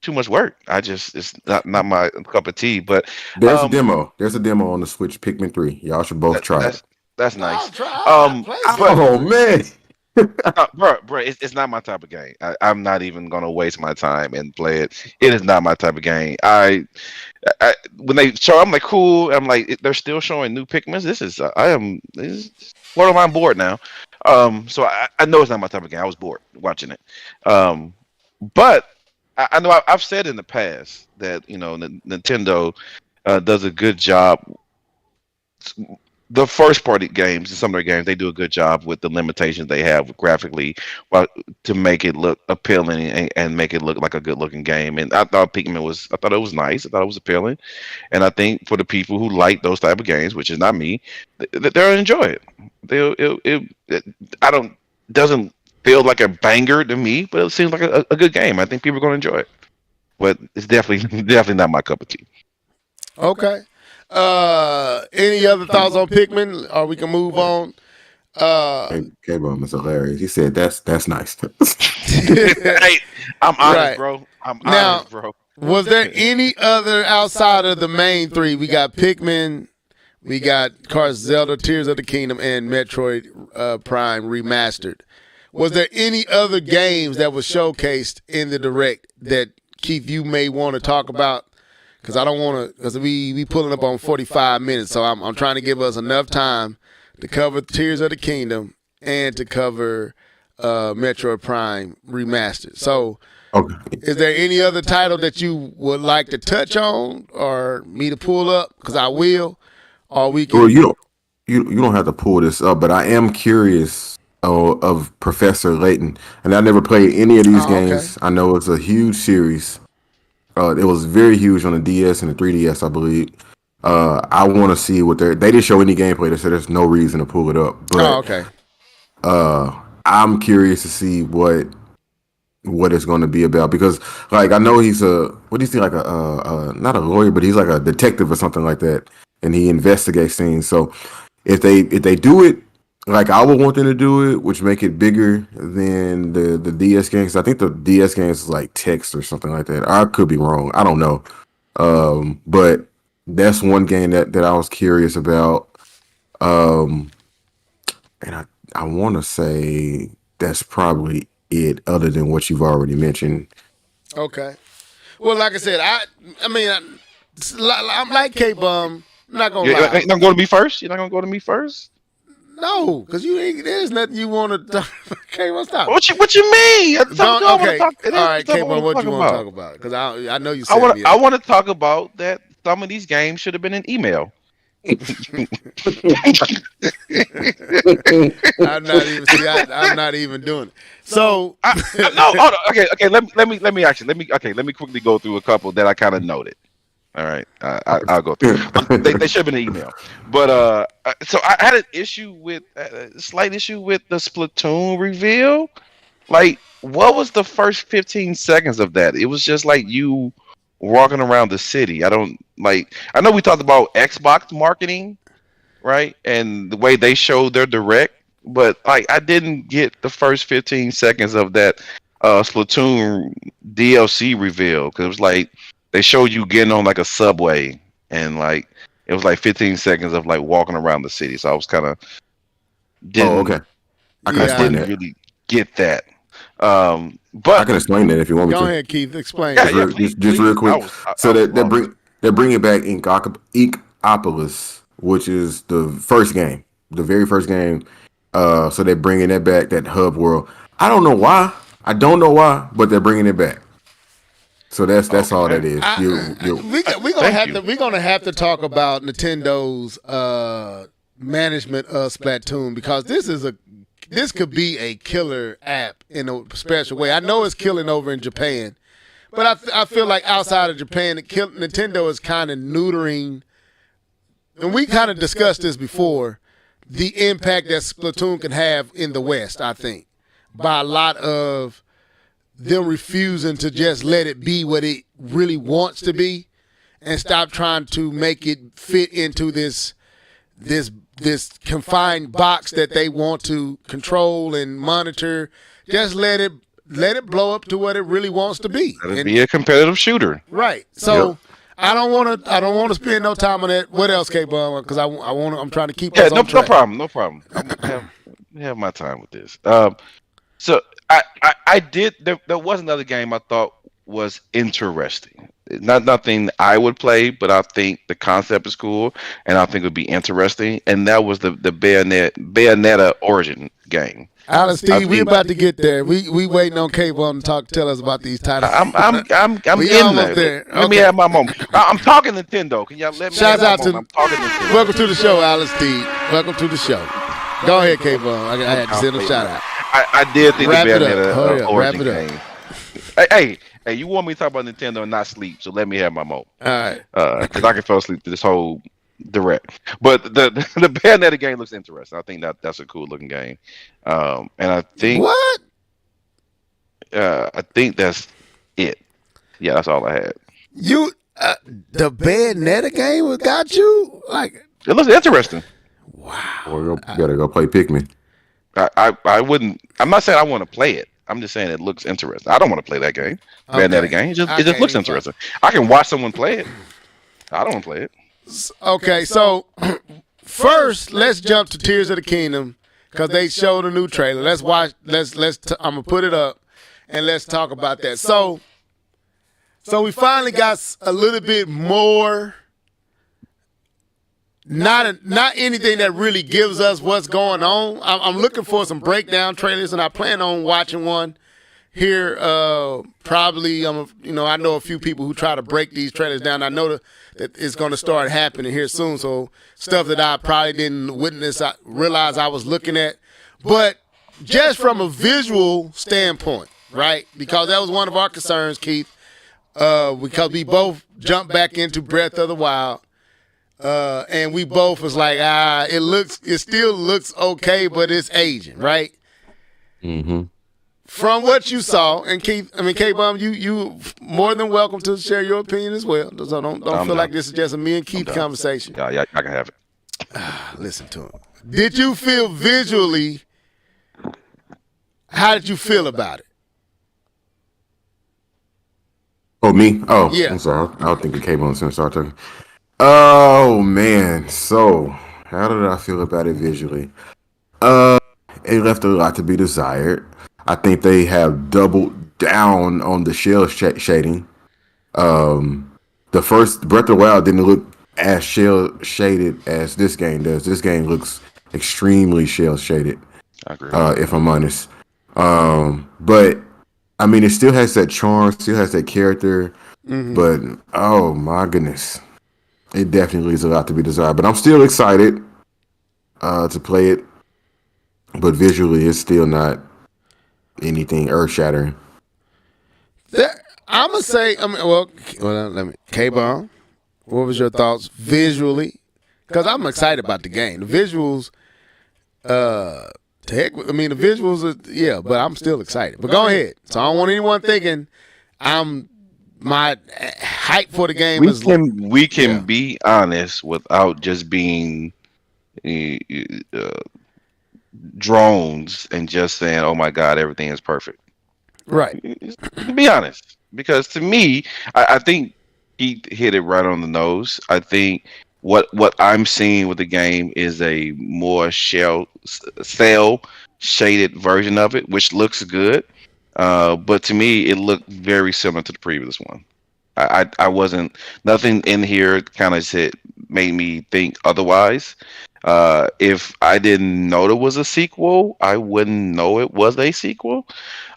too much work. It's not my cup of tea. But there's a demo. There's a demo on the Switch, Pikmin 3. Y'all should both try it. That's nice. Oh man, bro, it's not my type of game. I'm not even gonna waste my time and play it. It is not my type of game. When they show, I'm like, cool. I'm like, they're still showing new Pikmins. This is what am I bored now? So I know it's not my type of game. I was bored watching it. But I know I've said in the past that Nintendo does a good job. The first party games, some of their games, they do a good job with the limitations they have graphically, to make it look appealing and make it look like a good looking game. And I thought Pikmin I thought it was nice. I thought it was appealing. And I think for the people who like those type of games, which is not me, they'll enjoy it. Doesn't feel like a banger to me, but it seems like a good game. I think people are going to enjoy it. But it's definitely definitely not my cup of tea. Okay. Any other thoughts on Pikmin, or we can move on? K-Bum is hilarious. He said that's nice. Hey, I'm honest, Right. bro. I'm Now, honest, bro. was there any other outside of the main three? We got Pikmin, we got, of course, Zelda, Tears of the Kingdom, and Metroid Prime Remastered. Was there any other games that was showcased in the Direct that, Keith, you may want to talk about? Because I don't want to, because we pulling up on 45 minutes, so I'm trying to give us enough time to cover Tears of the Kingdom and to cover Metroid Prime Remastered. So, Okay. is there any other title that you would like to touch on or me to pull up? Because I will, or we can. Well, you don't have to pull this up, but I am curious of Professor Layton, and I never played any of these games. Okay. I know it's a huge series. It was very huge on the DS and the 3DS, I believe. I want to see what they didn't show any gameplay. They said there's no reason to pull it up. But, Okay. I'm curious to see what it's going to be about, because like I know he's like a not a lawyer, but he's like a detective or something like that, and he investigates things. So if they do it like I would want them to do it, which make it bigger than the DS games. I think the DS games is like text or something like that. I could be wrong. I don't know. But that's one game that I was curious about. And I want to say that's probably it, other than what you've already mentioned. Okay. Well, like I said, I'm like K-Bum. I'm not gonna You're lie. not going to me first. You're not going to go to me first. No, because there's nothing you want to. K-Bum, stop. What you mean? That's something I wanna Okay. talk- All right, something I K-Bum, wanna what talk you want to about. talk about? Because I know you I said want I want to talk about that some of these games should have been an email. I'm not even doing it. So No, hold on. Okay. Let me quickly go through a couple that I kind of noted. All right, I'll go through. They should have been an email, but so I had an issue with a slight issue with the Splatoon reveal. Like, what was the first 15 seconds of that? It was just like you walking around the city. I don't like. I know we talked about Xbox marketing, right, and the way they showed their direct, but like I didn't get the first 15 seconds of that Splatoon DLC reveal, because it was like they showed you getting on like a subway, and like it was like 15 seconds of like walking around the city. So I was kind of didn't Okay. I can explain that. really get that. I But can explain that if you want me go to. ahead, Keith. Explain. yeah, Just real quick. So they're bringing back Inkopolis, which is the first game, the very first game. So they're bringing that back, that hub world. I don't know why, but they're bringing it back. So that's all that is. We're gonna have to talk about Nintendo's management of Splatoon, because this could be a killer app in a special way. I know it's killing over in Japan, but I feel like outside of Japan, Nintendo is kind of neutering, and we kind of discussed this before, the impact that Splatoon can have in the West, I think, by a lot of them refusing to just let it be what it really wants to be, and stop trying to make it fit into this confined box that they want to control and monitor. Just let it blow up to what it really wants to be. It'll be a competitive shooter. Right. So I don't want to spend no time on that. What else, K-Bum? Because I'm trying to keep us on track. No problem. I'm gonna have my time with this. So I did. There was another game I thought was interesting. Nothing I would play, but I think the concept is cool, and I think it would be interesting. And that was the Bayonetta Origin game. Alice Steve, we about to get there. We waiting on K-Bum to tell us about these titles. I'm We in almost there. Let me have my moment. I'm talking Nintendo. Can y'all let me? Shouts out to. I'm talking Nintendo. Welcome to the show, Alice Steve. Welcome to the show. Go ahead, K-Bum. I had to send a shout out. I did think Wrap the it up. Bayonetta Origin Wrap it game. Hey, you want me to talk about Nintendo and not sleep, so let me have my moment. All right. Because I can fall asleep to this whole direct. But the Bayonetta game looks interesting. I think that's a cool looking game. And I think What? I think that's it. Yeah, that's all I had. You the Bayonetta game got you like. It looks interesting. Wow. Or you gotta go play Pikmin. I wouldn't. I'm not saying I want to play it. I'm just saying it looks interesting. I don't want to play that game. Bayonetta game. It just looks interesting. I can watch someone play it. I don't want to play it. Okay, so first let's jump to Tears of the Kingdom because they showed a new trailer. Let's watch. I'm gonna put it up and let's talk about that. So we finally got a little bit more. Not anything that really gives us what's going on. I'm looking for some breakdown trailers, and I plan on watching one here. Probably, I know a few people who try to break these trailers down. I know that it's going to start happening here soon. So stuff that I probably didn't realize I was looking at. But just from a visual standpoint, right? Because that was one of our concerns, Keith. Because we both jumped back into Breath of the Wild. And we both was like, it still looks okay, but it's aging, right? Mm-hmm. From what you saw, and Keith, K-Bum, you more than welcome to share your opinion as well. So don't feel like this is just a me and Keith conversation. Yeah, I can have it. Listen to him. Did you feel visually? How did you feel about it? Oh, me? Oh, yeah. I'm sorry. I don't think it came on since I started talking. Oh man, so how did I feel about it visually? It left a lot to be desired. I think they have doubled down on the shell shading. The first Breath of the Wild didn't look as shell shaded as this game does. This game looks extremely shell shaded. I agree. If I'm honest. But I mean, it still has that charm, still has that character. Mm-hmm. But oh my goodness. It definitely leaves a lot to be desired, but I'm still excited to play it. But visually, it's still not anything earth-shattering. I'm gonna say, let me. K-Bomb, what was your thoughts visually? Because I'm excited about the game. The visuals, the visuals are but I'm still excited. But go ahead. So I don't want anyone thinking my hype for the game we can be honest without just being drones and just saying, "Oh my God, everything is perfect." Right. To be honest, because to me, I think he hit it right on the nose. I think what I'm seeing with the game is a more cell shaded version of it, which looks good. But to me, it looked very similar to the previous one. I wasn't, nothing in here kind of made me think otherwise. If I didn't know there was a sequel, I wouldn't know it was a sequel.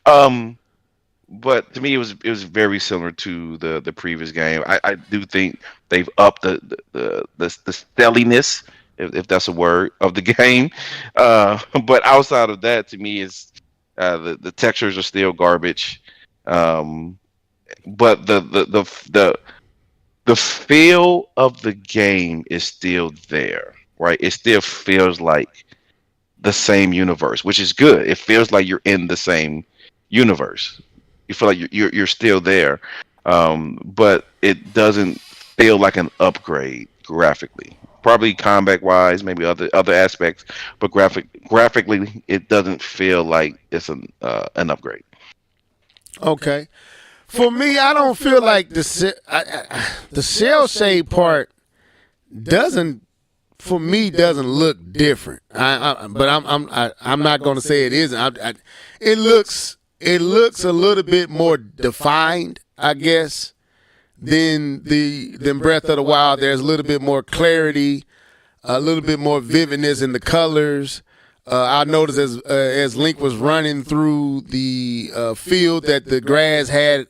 But to me, it was very similar to the previous game. I do think they've upped the stelliness, if that's a word, of the game. But outside of that, to me, is the textures are still garbage. But the feel of the game is still there, right? It still feels like the same universe, which is good. It feels like you're in the same universe. You feel like you're still there, but it doesn't feel like an upgrade graphically. Probably combat wise, maybe other aspects, but graphically, it doesn't feel like it's an upgrade. Okay. For me, I don't feel like the cell shade part doesn't look different. But I'm not going to say it isn't. It looks a little bit more defined, I guess, than Breath of the Wild. There's a little bit more clarity, a little bit more vividness in the colors. I noticed as Link was running through the field that the grass had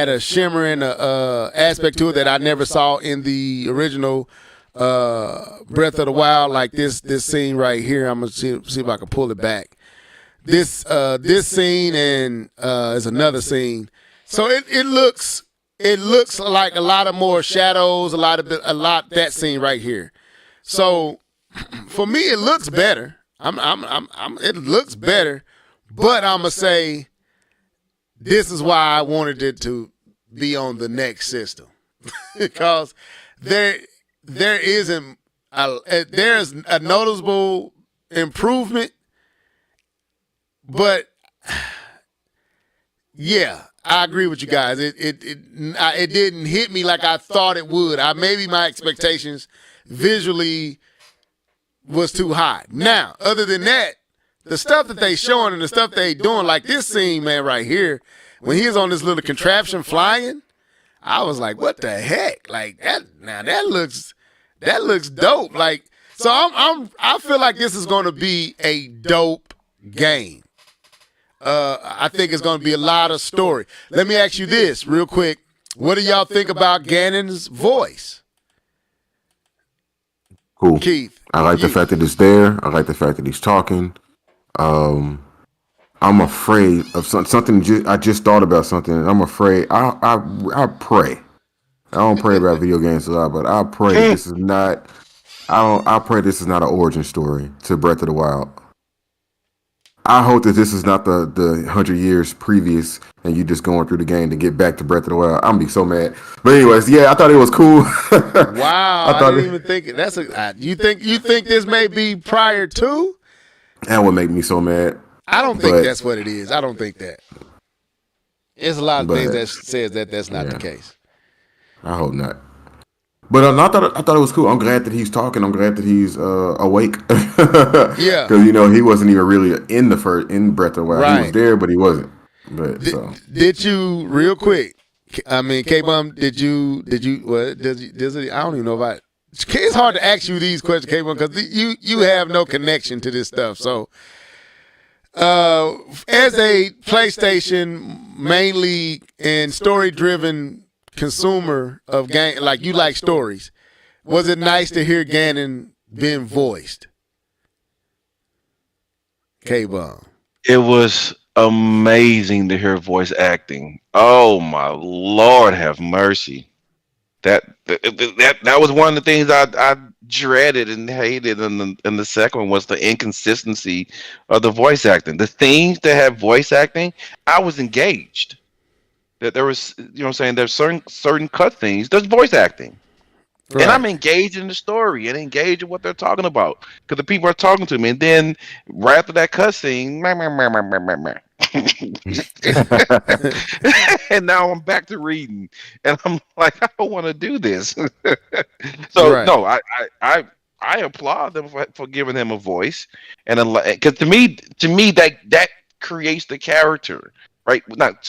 a shimmering aspect to it that I never saw in the original Breath of the Wild. Like this scene right here. I'm gonna see if I can pull it back. This scene and is another scene. So it looks like a lot of more shadows, a lot that scene right here. So for me, it looks better. It looks better, but I'm gonna say this is why I wanted it to be on the next system because there's a noticeable improvement, but yeah, I agree with you guys. It didn't hit me like I thought it would. Maybe my expectations visually was too high. Now, other than that, the stuff that they showing and the stuff they doing, like this scene, man, right here, when he was on this little contraption flying, I was like, what the heck? Like that. Now that looks dope. Like, so I feel like this is going to be a dope game. I think it's going to be a lot of story. Let me ask you this real quick. What do y'all think about Ganon's voice? Cool. Keith. I like the fact that it's there. I like the fact that he's talking. I'm afraid of something. I just thought about something. I'm afraid. I pray. I don't pray about video games a lot, but I pray this is not. I pray this is not an origin story to Breath of the Wild. I hope that this is not the 100 years previous, and you just going through the game to get back to Breath of the Wild. I'm gonna be so mad. But anyways, yeah, I thought it was cool. Wow, I didn't even think it. That's a. You think this may be prior to? That would make me so mad. I don't think that's what it is. I don't think that. There's a lot of things that says that that's not the case. I hope not. But I thought it was cool. I'm glad that he's talking. I'm glad that he's awake. Yeah, because he wasn't even really in Breath of the Wild. Right. He was there, but he wasn't. But did you real quick? I mean, K-Bum, did you? What does it? I don't even know if it's hard to ask you these questions, K-Bum, because you have no connection to this stuff. So, as a PlayStation mainly and story-driven consumer of game, like you like stories, was it nice to hear Ganon being voiced? K-Bum. It was amazing to hear voice acting. Oh my Lord, have mercy. That was one of the things I dreaded and hated in the second one was the inconsistency of the voice acting. The things that have voice acting, I was engaged. That there was, there's certain cut things. There's voice acting, right. And I'm engaged in the story and engaged in what they're talking about because the people are talking to me. And then right after that cut scene, and now I'm back to reading, and I'm like, I don't want to do this. So right. No, I applaud them for giving him a voice, and because to me that creates the character. Right? Let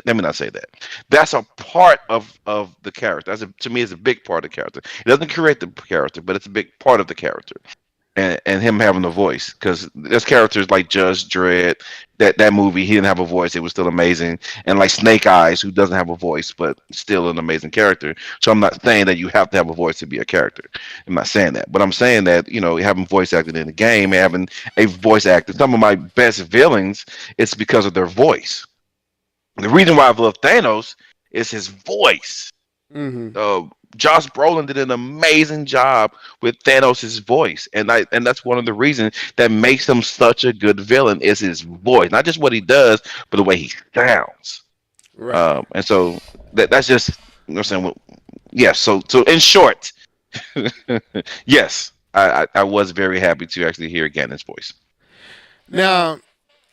me not say that. That's a part of the character. To me, it's a big part of the character. It doesn't create the character, but it's a big part of the character. And him having a voice. Because there's characters like Judge Dredd, that movie, he didn't have a voice. It was still amazing. And like Snake Eyes, who doesn't have a voice, but still an amazing character. So I'm not saying that you have to have a voice to be a character. I'm not saying that. But I'm saying that, having voice acting in the game, having a voice actor. Some of my best villains, it's because of their voice. The reason why I love Thanos is his voice. Mm-hmm. Josh Brolin did an amazing job with Thanos' voice, and that's one of the reasons that makes him such a good villain is his voice, not just what he does, but the way he sounds. Right. And so that's just I'm saying. Yes. So in short, yes, I was very happy to actually hear Ganon's voice. Now.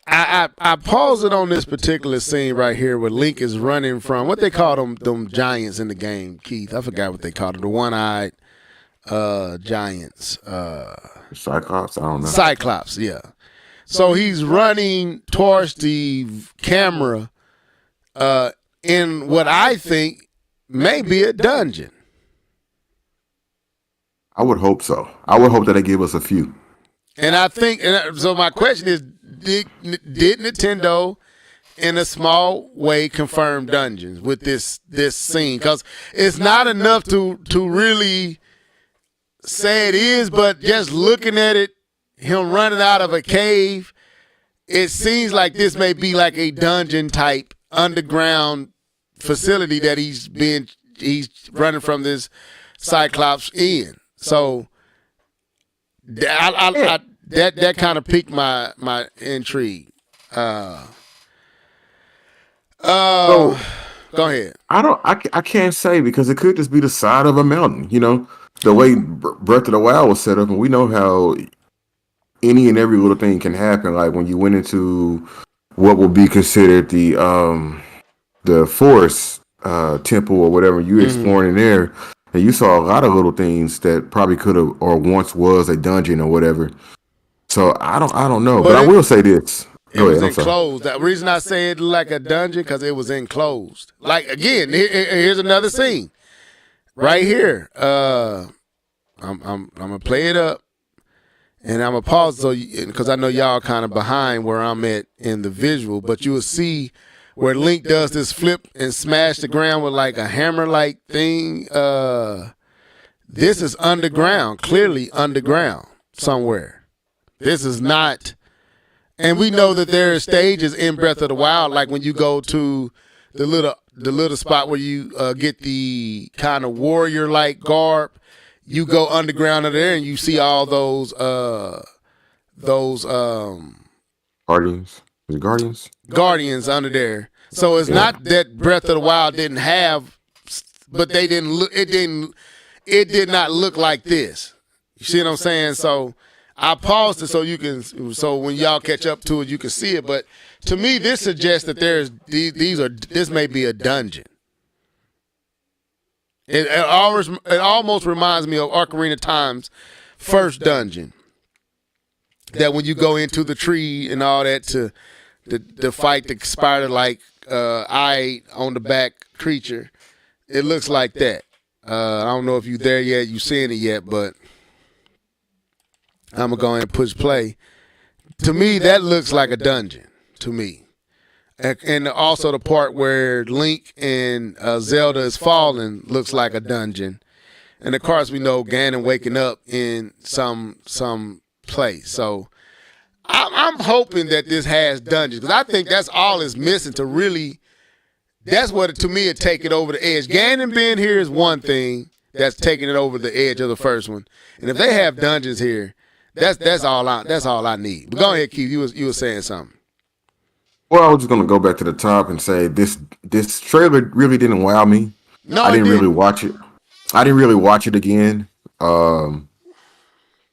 I pause it on this particular scene right here where Link is running from what they call them giants in the game, Keith. I forgot what they called them, the one-eyed giants. Cyclops, I don't know. Cyclops, yeah. So he's running towards the camera in what I think may be a dungeon. I would hope so. I would hope that they give us a few. And I think, so my question is, did Nintendo in a small way confirm dungeons with this scene? Because it's not enough to really say it is, but just looking at it, him running out of a cave, it seems like this may be like a dungeon type underground facility that he's running from this Cyclops in. So that kind of piqued my intrigue. So Go ahead. I can't say because it could just be the side of a mountain. The way Breath of the Wild was set up, and we know how any and every little thing can happen. Like when you went into what will be considered the forest temple or whatever, you exploring in there, and you saw a lot of little things that probably could have or once was a dungeon or whatever. So I don't know, but I will say this. It was enclosed. The reason I say it like a dungeon because it was enclosed. Like again, here's another scene right here. I'm gonna play it up, and I'm gonna pause so because I know y'all kind of behind where I'm at in the visual, but you will see where Link does this flip and smash the ground with like a hammer like thing. This is underground, clearly underground somewhere. This is not. And we know that there are stages in Breath of the Wild, like when you go to the little spot where you get the kind of warrior-like garb. You go underground under there and you see all those Guardians. Is it Guardians? Guardians under there. So it's not that Breath of the Wild didn't have, but they didn't look. It did not look like this. You see what I'm saying? So I paused it so when y'all catch up to it, you can see it. But to me, this suggests that this may be a dungeon. It almost reminds me of Ocarina of Time's first dungeon. That when you go into the tree and all that to fight the spider-like eye on the back creature, it looks like that. I don't know if you're there yet, you seeing it yet, but I'm going to go ahead and push play. To me, that looks like a dungeon, to me. And also the part where Link and Zelda is falling looks like a dungeon. And of course, we know Ganon waking up in some place. So I'm hoping that this has dungeons because I think that's all it's missing to really. That's what to me it take it over the edge. Ganon being here is one thing that's taking it over the edge of the first one. And if they have dungeons here, that's all I need. But go ahead, Keith. You were saying something. Well, I was just gonna go back to the top and say this trailer really didn't wow me. No, I didn't really watch it. I didn't really watch it again.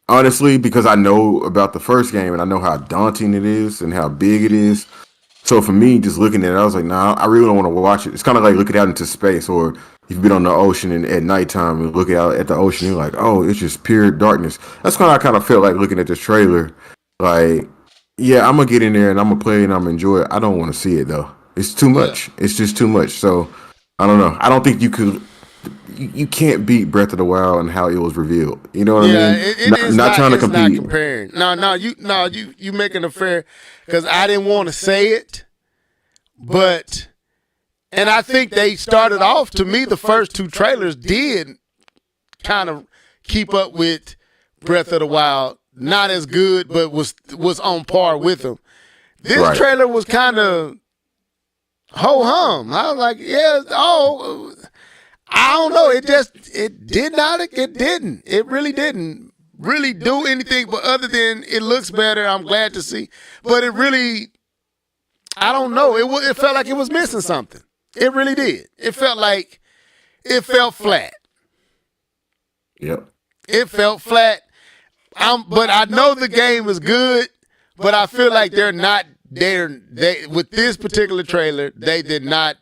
Honestly, because I know about the first game and I know how daunting it is and how big it is. So for me, just looking at it, I was like, nah, I really don't want to watch it. It's kind of like looking out into space, or you've been on the ocean and at nighttime and look out at the ocean, you're like, oh, it's just pure darkness. That's kind of I kind of felt like looking at this trailer. Like, yeah, I'm gonna get in there and I'm gonna play and I'm gonna enjoy it. I don't want to see it though. It's too much. Yeah. It's just too much. So I don't know. I don't think you could. You can't beat Breath of the Wild and how it was revealed. You know what I mean? It not trying to compete. Not comparing. No, you making a fair because I didn't want to say it, but and I think they started off. To me, the first two trailers did kind of keep up with Breath of the Wild. Not as good, but was on par with them. This trailer was kind of ho hum. I was like, yeah, I don't know. It didn't. It really didn't really do anything but other than it looks better. I'm glad to see. But it really, I don't know. It felt like it was missing something. It really did. It felt flat. Yep. It felt flat. But I know the game is good, but I feel like they're not there. With this particular trailer, they did not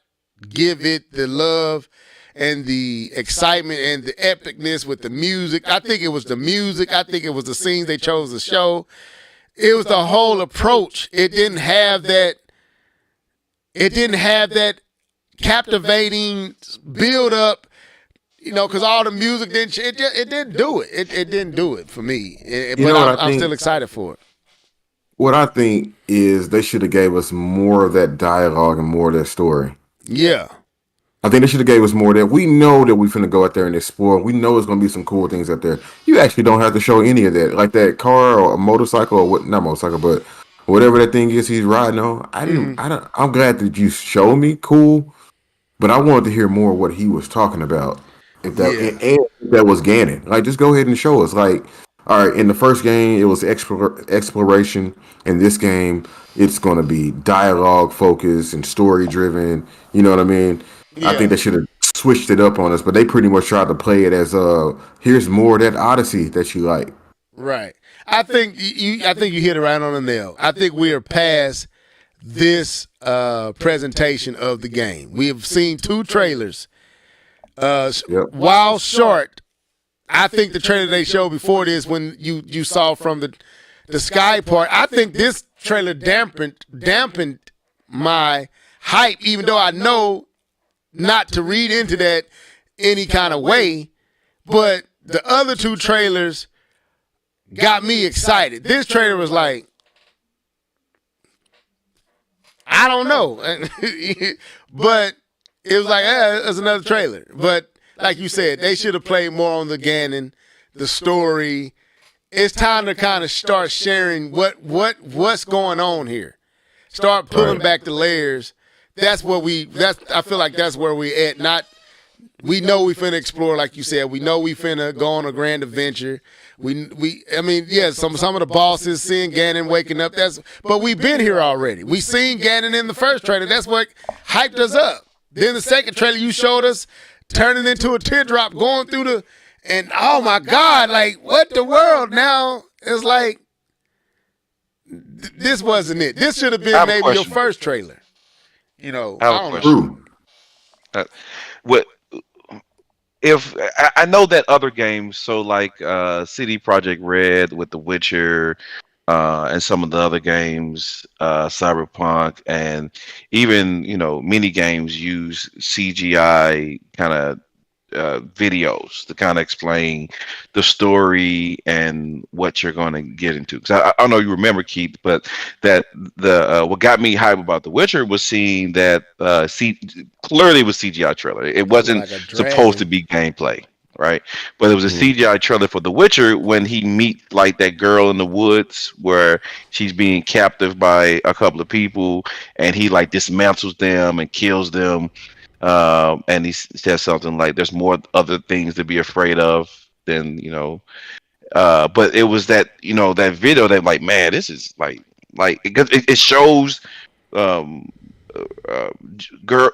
give it the love and the excitement and the epicness with the music. I think it was the music. I think it was the scenes they chose to show. It was the whole approach. It didn't have that captivating build up. You know, because all the music didn't. It didn't do it. It didn't do it for me. But I'm still excited for it. What I think is they should have gave us more of that dialogue and more of that story. Yeah. I think they should have gave us more of that. We know that we're finna go out there and explore. We know there's gonna be some cool things out there. You actually don't have to show any of that, like that car or a motorcycle or what? Not motorcycle, but whatever that thing is he's riding on. I'm glad that you showed me. Cool, but I wanted to hear more of what he was talking about. If that was Ganon, like just go ahead and show us. Like all right, in the first game, it was exploration. In this game, it's going to be dialogue focused and story driven. You know what I mean? I think Yeah. they should have switched it up on us, but they pretty much tried to play it as here's more of that Odyssey that you like. Right. I think you hit it right on the nail. I think we are past this presentation of the game. We have seen 2 trailers. Yep. While short, I think the trailer they showed before this, when you saw from the sky part, I think this trailer dampened my hype, even though I know not to read into that any kind of way. But the other 2 trailers got me excited. This trailer was like, I don't know. But it was like, it's another trailer. But like you said, they should have played more on the Ganon, the story. It's time to kind of start sharing what's going on here. Start pulling back the layers. I feel like that's where we at. We know we finna explore, like you said. We know we finna go on a grand adventure. Some of the bosses, seeing Ganon waking up, but we've been here already. We seen Ganon in the first trailer. That's what hyped us up. Then the second trailer you showed us turning into a teardrop going through and oh my God, like what the world now? It's like, this wasn't it. This should have been maybe your first trailer. You know, I have a question. What if I know that other games, so like CD Projekt Red with The Witcher, and some of the other games, Cyberpunk, and even mini games use CGI kind of videos to kind of explain the story and what you're going to get into. Because I don't know you remember, Keith, but that what got me hype about The Witcher was seeing that clearly it was CGI trailer. It wasn't supposed to be gameplay, right? But it was a CGI trailer for The Witcher when he meet like that girl in the woods where she's being captive by a couple of people, and he like dismantles them and kills them. And he says something like, "There's more other things to be afraid of than." But it was that that video that like, man, this is like because it shows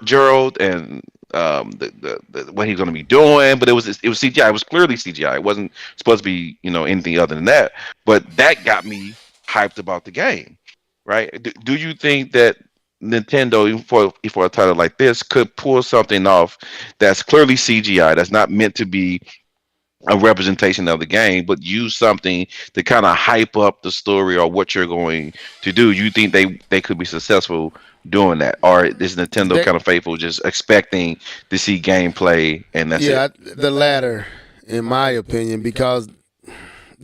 Gerald and the what he's going to be doing, but it was CGI. It was clearly CGI. It wasn't supposed to be anything other than that. But that got me hyped about the game, right? Do you think that Nintendo, even for a title like this, could pull something off that's clearly CGI, that's not meant to be a representation of the game, but use something to kind of hype up the story or what you're going to do? You think they could be successful doing that, or is Nintendo kind of faithful, just expecting to see gameplay and that's it? The latter, in my opinion, because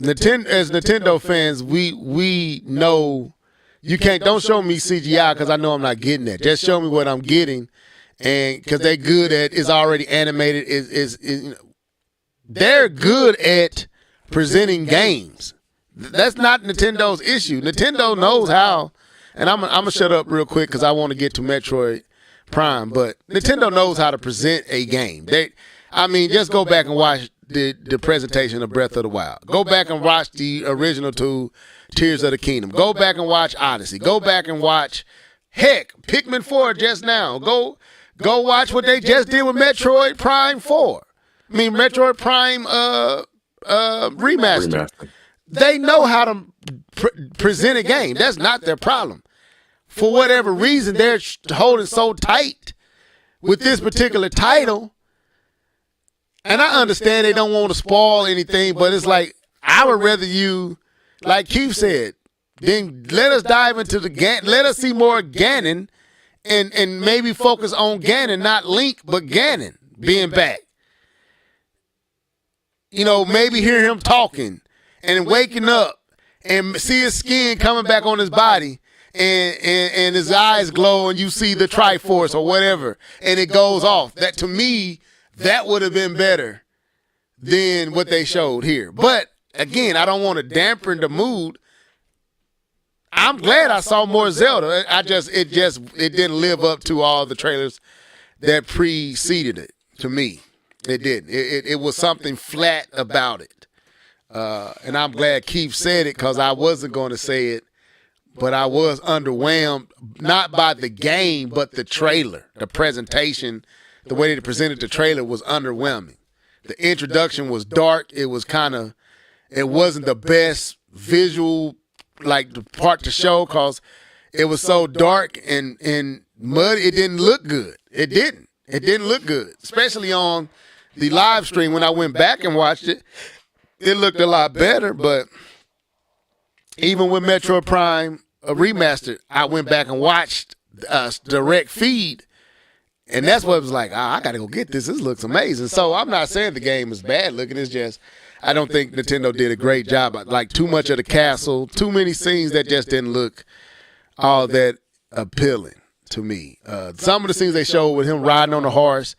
as Nintendo fans, we know. Don't show me CGI because I know I'm not getting that. Just show me what I'm getting, and because they're good at it's already animated. They're good at presenting games. That's not Nintendo's issue. Nintendo knows how, and I'm gonna shut up real quick because I want to get to Metroid Prime. But Nintendo knows how to present a game. Just go back and watch the presentation of Breath of the Wild. Go back and watch the original 2 Tears of the Kingdom. Go back and watch Odyssey. Go back and watch, Pikmin 4 just now. Go watch what they just did with Metroid Prime 4. Metroid Prime Remastered. They know how to present a game. That's not their problem. For whatever reason, they're holding so tight with this particular title. And I understand they don't want to spoil anything, but it's like, I would rather you, like Keith said, then let us dive into let us see more Ganon and maybe focus on Ganon, not Link, but Ganon being back. Maybe hear him talking and waking up and see his skin coming back on his body and his eyes glow and you see the Triforce or whatever and it goes off. That, to me, that would have been better than what they showed here. But again, I don't want to dampen the mood. I'm glad I saw more Zelda. It didn't live up to all the trailers that preceded it. To me, it didn't. It was something flat about it. and I'm glad Keith said it because I wasn't going to say it, but I was underwhelmed, not by the game, but the trailer, the presentation, the way they presented the trailer was underwhelming. The introduction was dark. It wasn't the best visual, like the part to show because it was so dark and muddy. It didn't look good. It didn't look good, especially on the live stream. When I went back and watched it, it looked a lot better, but even with Metroid Prime Remastered, I went back and watched direct feed, and that's what it was like, I got to go get this. This looks amazing. So I'm not saying the game is bad looking. It's just I don't think Nintendo did a great job. Like too much of the castle, too many scenes that just didn't look all that appealing to me. Some of the scenes they showed with him riding on the horse,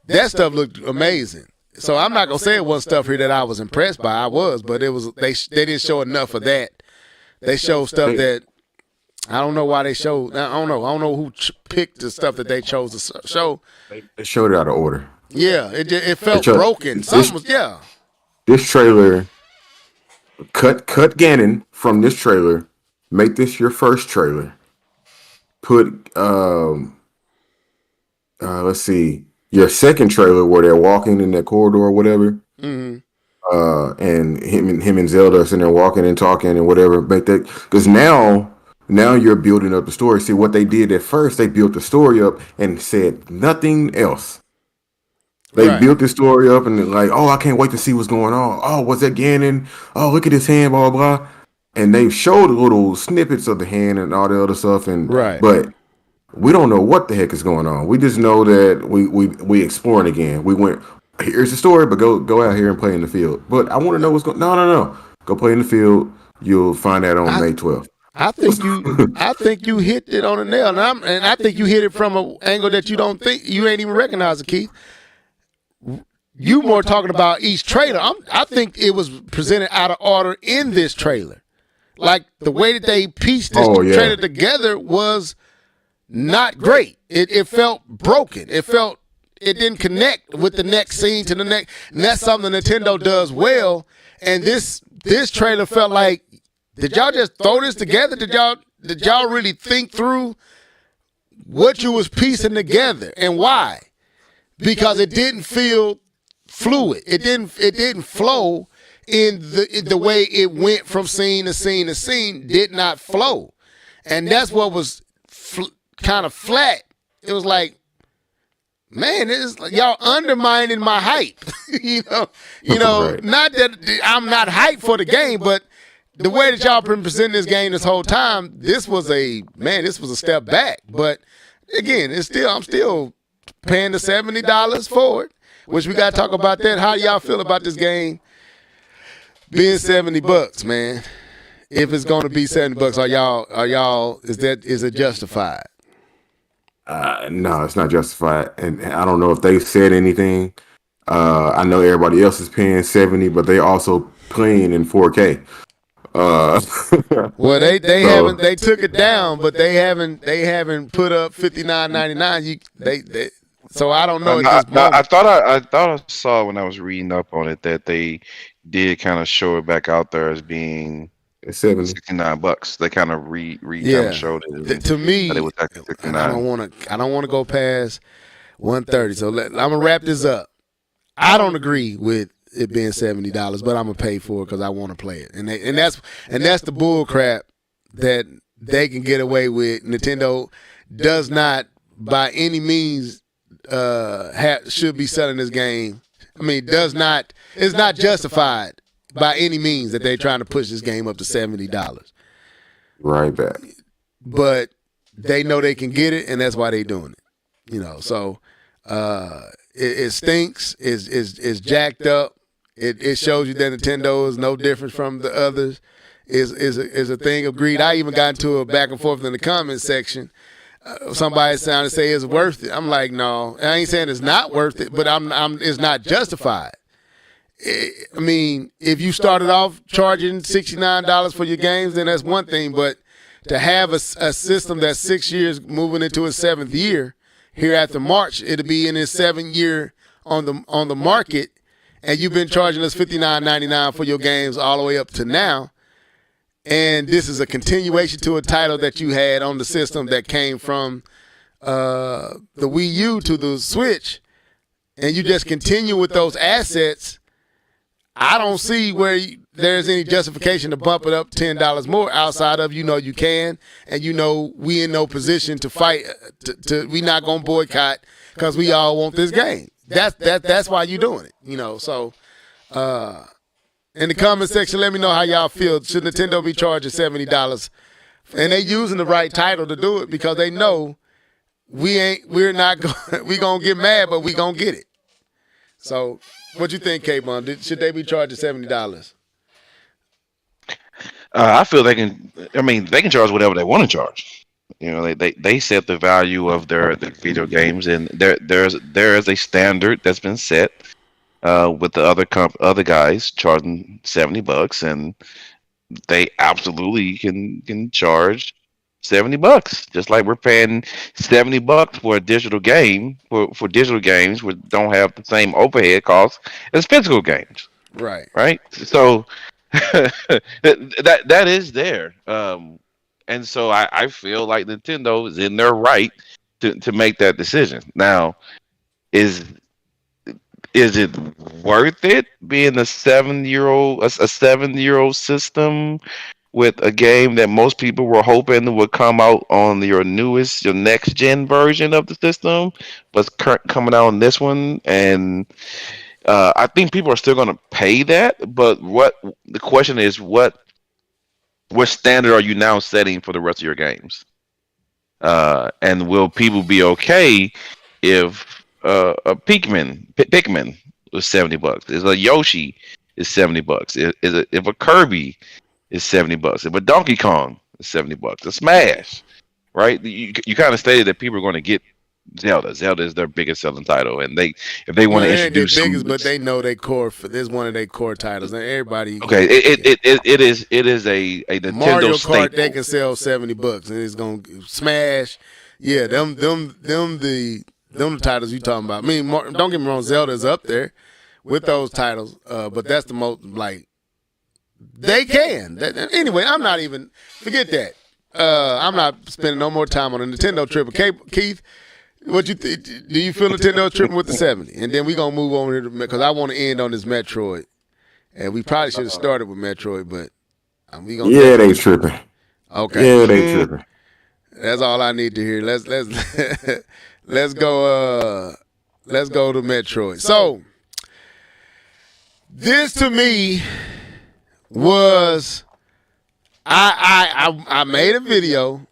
that stuff looked amazing. So I'm not gonna say it wasn't stuff here that I was impressed by. I was, but it was they didn't show enough of that. They showed stuff that I don't know why they showed. I don't know who picked the stuff that they chose to show. They showed it out of order. Yeah, it felt broken. Something was This trailer, cut Ganon from this trailer. Make this your first trailer. Put let's see, your second trailer where they're walking in that corridor or whatever. Mm-hmm. And him and Zelda are sitting there walking and talking and whatever. Make that, because now you're building up the story. See what they did at first? They built the story up and said nothing else. They built the story up and like, oh, I can't wait to see what's going on. Oh, what's that Ganon? Oh, look at his hand, blah blah. And they showed little snippets of the hand and all the other stuff, and but we don't know what the heck is going on. We just know that we exploring again. We went, here's the story, but go out here and play in the field. But I want to know what's going. No. Go play in the field. You'll find that on May 12th. I think you hit it on the nail, and I think you hit it from an angle that you ain't even recognize it, Keith. You more talking about each trailer. I think it was presented out of order in this trailer. Like the way that they pieced this trailer together was not great. It felt broken. It didn't connect with the next scene to the next. And that's something Nintendo does well. And this trailer felt like, did y'all just throw this together? Did y'all really think through what you was piecing together and why? Because it didn't feel fluid. It didn't flow in the way it went from scene to scene to scene. Did not flow, and that's what was kind of flat. It was like, man, it's like y'all undermining my hype. you know. Right. Not that I'm not hyped for the game, but the way that y'all been presenting this game this whole time, this was a step back. But again, I'm still paying the $70 for it, which we got to talk about that. How do y'all feel about this game being $70, man? If it's going to be $70, is it justified? No, it's not justified, and I don't know if they said anything. I know everybody else is paying $70, but they also playing in 4K. Well, they took it down, but they haven't put up $59.99. So I don't know. I thought I saw when I was reading up on it that they did kind of show it back out there as being $69. They kind of kind of showed it. To me, it was actually $69. I don't want to go past 130. So I'm gonna wrap this up. I don't agree with it being $70, but I'm gonna pay for it because I want to play it, and that's the bull crap that they can get away with. Nintendo does not by any means should be selling this game. I mean, it's not justified by any means that they're trying to push this game up to $70. Right back. But they know they can get it, and that's why they're doing it. So it stinks. It's jacked up. It shows you that Nintendo is no different from the others. Is a thing of greed. I even got into a back and forth in the comment section. Somebody sounded to say it's worth it. I'm like, no, I ain't saying it's not worth it, but it's not justified. I mean, if you started off charging $69 for your games, then that's one thing. But to have a system that's 6 years moving into its 7th year, here after March, it'll be in its 7th year on the market, and you've been charging us $59.99 for your games all the way up to now. And this is a continuation to a title that you had on the system that came from the Wii U to the Switch, and you just continue with those assets. I don't see where there's any justification to bump it up $10 more outside of you can, and we in no position to fight. We not gonna boycott because we all want this game. That's why you doing it. So. In the comment section, let me know how y'all feel. Should Nintendo be charging $70? And they using the right title to do it because they know we're gonna get mad, but we gonna get it. So, what you think, K-Bun? Should they be charging $70? I feel they can. I mean, they can charge whatever they want to charge. They set the value of their video games, and there is a standard that's been set. With the other guys charging $70, and they absolutely can charge $70, just like we're paying $70 for a digital game for digital games which don't have the same overhead costs as physical games. Right. So that is there, and so I feel like Nintendo is in their right to make that decision. Now, is it worth it being a 7-year-old system with a game that most people were hoping would come out on your next gen version of the system, but coming out on this one? And I think people are still going to pay that. But the question is, what standard are you now setting for the rest of your games? And will people be okay if a Pikmin was $70? If a Yoshi is $70? If a Kirby is $70? If a Donkey Kong is $70? A Smash, right? You kind of stated that people are going to get Zelda. Zelda is their biggest selling title, and if they want to introduce but they know they core. This is one of their core titles, and everybody. Okay, it is a Nintendo Mario Kart. staple. They can sell $70, and it's gonna Smash. Yeah, them the titles you talking about. I mean, don't get me wrong, Zelda's up there with those titles, but that's the most they can. Anyway, I'm not even forget that. I'm not spending no more time on a Nintendo trip. Okay, Keith, what you do you feel Nintendo tripping with the 70? And then we gonna move on here because I want to end on this Metroid, and we probably should have started with Metroid, but we gonna. Yeah, they tripping. Okay. Yeah, they tripping. That's all I need to hear. Let's go. Let's go to Metroid. So this to me was I made a video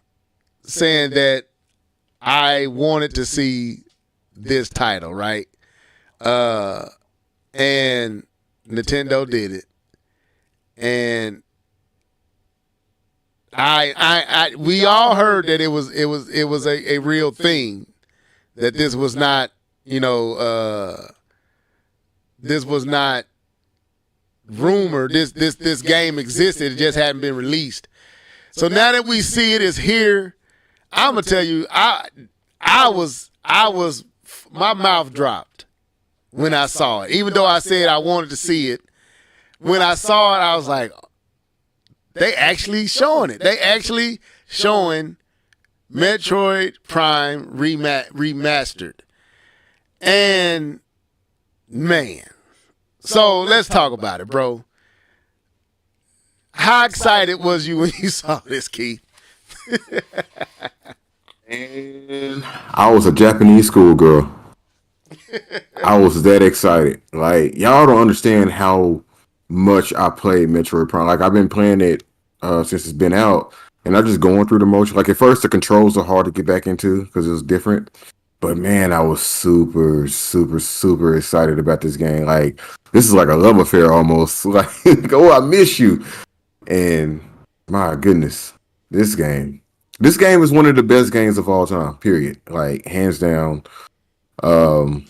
saying that I wanted to see this title, right? And Nintendo did it, and we all heard that it was a real thing, that this was not, this was not rumor. This game existed, it just hadn't been released. So now that we see it, it's here. I'm gonna tell you, I was my mouth dropped when I saw it. Even though I said I wanted to see it, when I saw it, I was like, they actually showing it. They actually showing Metroid Prime Remastered. And man, so let's talk about it, bro. How excited was you when you saw this, Keith? And I was a Japanese schoolgirl. I was that excited. Like, y'all don't understand how much I played Metroid Prime. Like, I've been playing it since it's been out, and I'm just going through the motion. Like, at first, the controls are hard to get back into because it was different. But man, I was super, super, super excited about this game. Like, this is like a love affair almost. Like, oh, I miss you. And my goodness, this game is one of the best games of all time. Period. Like, hands down. I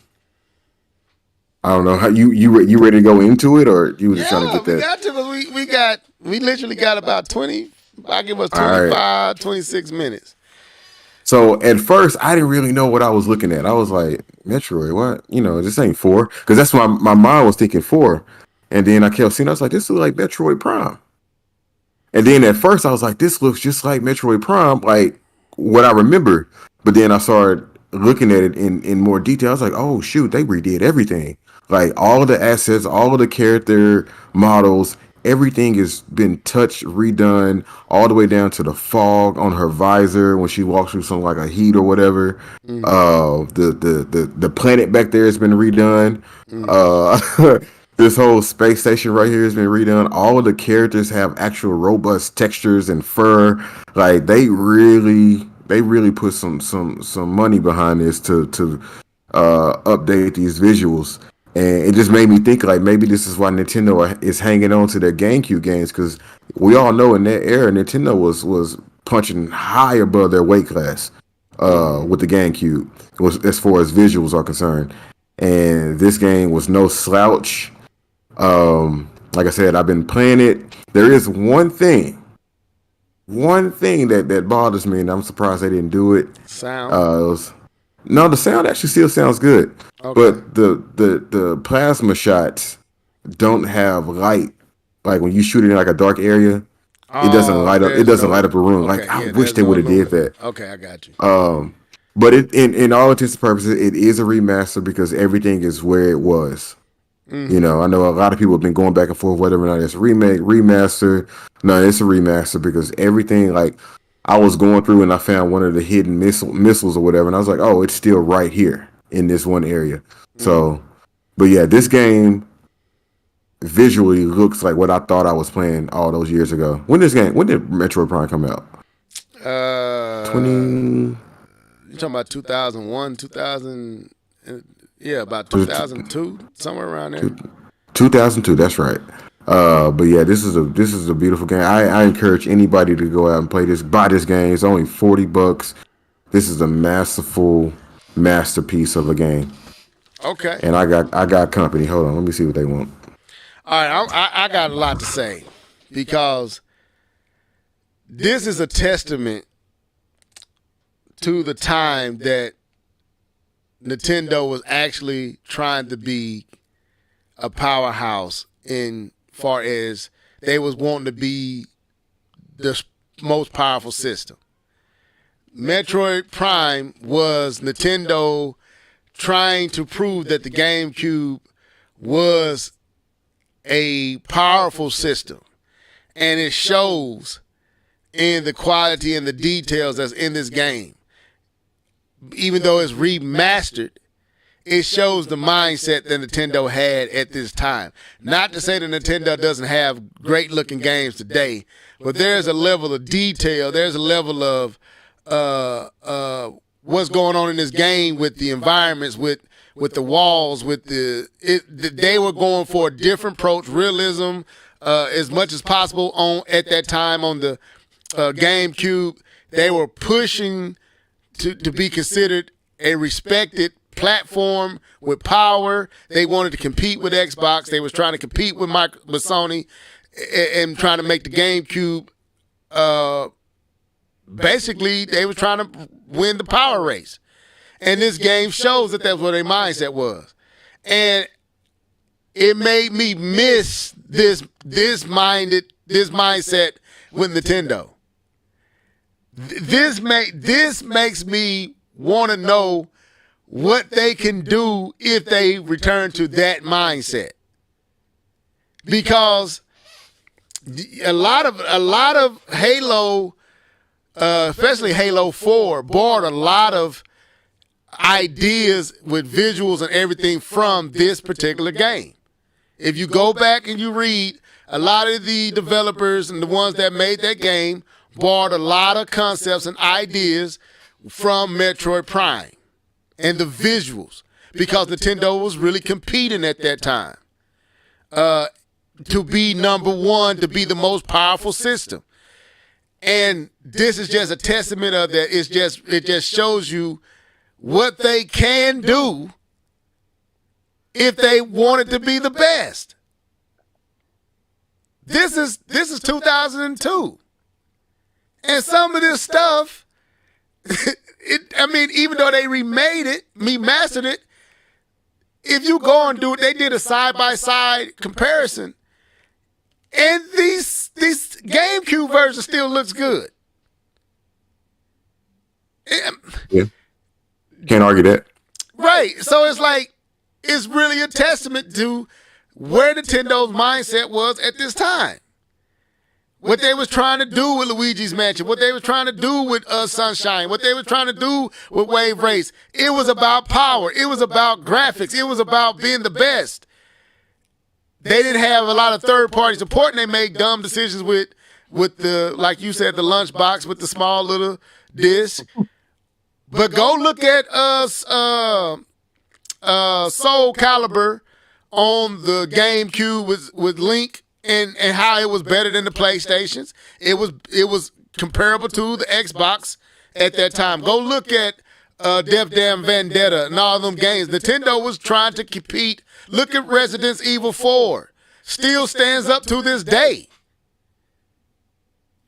don't know how you ready to go into it, or you were just trying to get that? We got to. We literally got about 20. I give us 25, 26 minutes. So at first, I didn't really know what I was looking at. I was like, Metroid, what? This ain't 4. Because that's why my mind was thinking 4. And then I kept seeing, I was like, this looks like Metroid Prime. And then at first, I was like, this looks just like Metroid Prime, like what I remember. But then I started looking at it in more detail. I was like, oh, shoot, they redid everything. Like all of the assets, all of the character models, everything has been touched, redone, all the way down to the fog on her visor when she walks through something like a heat or whatever. The planet back there has been redone. This whole space station right here has been redone. All of the characters have actual robust textures and fur. Like they really put some money behind this to update these visuals. And it just made me think like maybe this is why Nintendo is hanging on to their GameCube games, because we all know in that era Nintendo was punching high above their weight class with the GameCube as far as visuals are concerned. And this game was no slouch. Like I said, I've been playing it. There is one thing that bothers me, and I'm surprised they didn't do it. Sound. No, the sound actually still sounds good, Okay. but the plasma shots don't have light. Like when you shoot it in like a dark area, it doesn't light up. It doesn't light up a room. Okay, Like I wish they would have did that. Okay, I got you. But in all intents and purposes, it is a remaster because everything is where it was. I know a lot of people have been going back and forth whether or not it's a remake, remaster. No, it's a remaster because everything, like I was going through and I found one of the hidden missiles or whatever, and I was like, oh, it's still right here in this one area. So, but yeah, this game visually looks like what I thought I was playing all those years ago. When did Metroid Prime come out? 20. You talking about 2001, 2000? Yeah, about 2002, somewhere around there. 2002, that's right. But yeah, this is a beautiful game. I encourage anybody to go out and buy this game. It's only $40. This is a masterful masterpiece of a game. Okay. And I got company. Hold on, let me see what they want. All right, I got a lot to say because this is a testament to the time that Nintendo was actually trying to be a powerhouse in far as they was wanting to be the most powerful system. Metroid Prime was Nintendo trying to prove that the GameCube was a powerful system. And it shows in the quality and the details that's in this game. Even though it's remastered, it shows the mindset that Nintendo had at this time. Not to say that Nintendo doesn't have great looking games today, but there's a level of detail, there's a level of what's going on in this game with the environments, with the walls, they were going for a different approach, realism, as much as possible at that time on the GameCube. They were pushing to be considered a respected platform with power. They wanted to compete with Xbox. They was trying to compete with Sony and trying to make the GameCube. Basically, they were trying to win the power race. And this game shows that that's what their mindset was. And it made me miss this mindset with Nintendo. This makes me want to know what they can do if they return to that mindset. Because a lot of Halo, especially Halo 4, borrowed a lot of ideas with visuals and everything from this particular game. If you go back and you read, a lot of the developers and the ones that made that game borrowed a lot of concepts and ideas from Metroid Prime and the visuals, because Nintendo was really competing at that time to be number one, to be the most powerful system. And this is just a testament of that. It just shows you what they can do if they wanted to be the best. This is 2002. And some of this stuff even though they remastered it, if you go and do it, they did a side-by-side comparison, and this GameCube version still looks good. Yeah. Can't argue that. Right. So it's like, it's really a testament to where Nintendo's mindset was at this time. What they was trying to do with Luigi's Mansion, what they was trying to do with Sunshine, what they was trying to do with Wave Race. It was about power. It was about graphics. It was about being the best. They didn't have a lot of third-party support, and they made dumb decisions with the, like you said, the lunchbox with the small little disc. But go look at Soul Calibur on the GameCube with Link and how it was better than the PlayStations. It was comparable to the Xbox at that time. Go look at Def Jam Vendetta and all them games. Nintendo was trying to compete. Look at Resident Evil 4. Still stands up to this day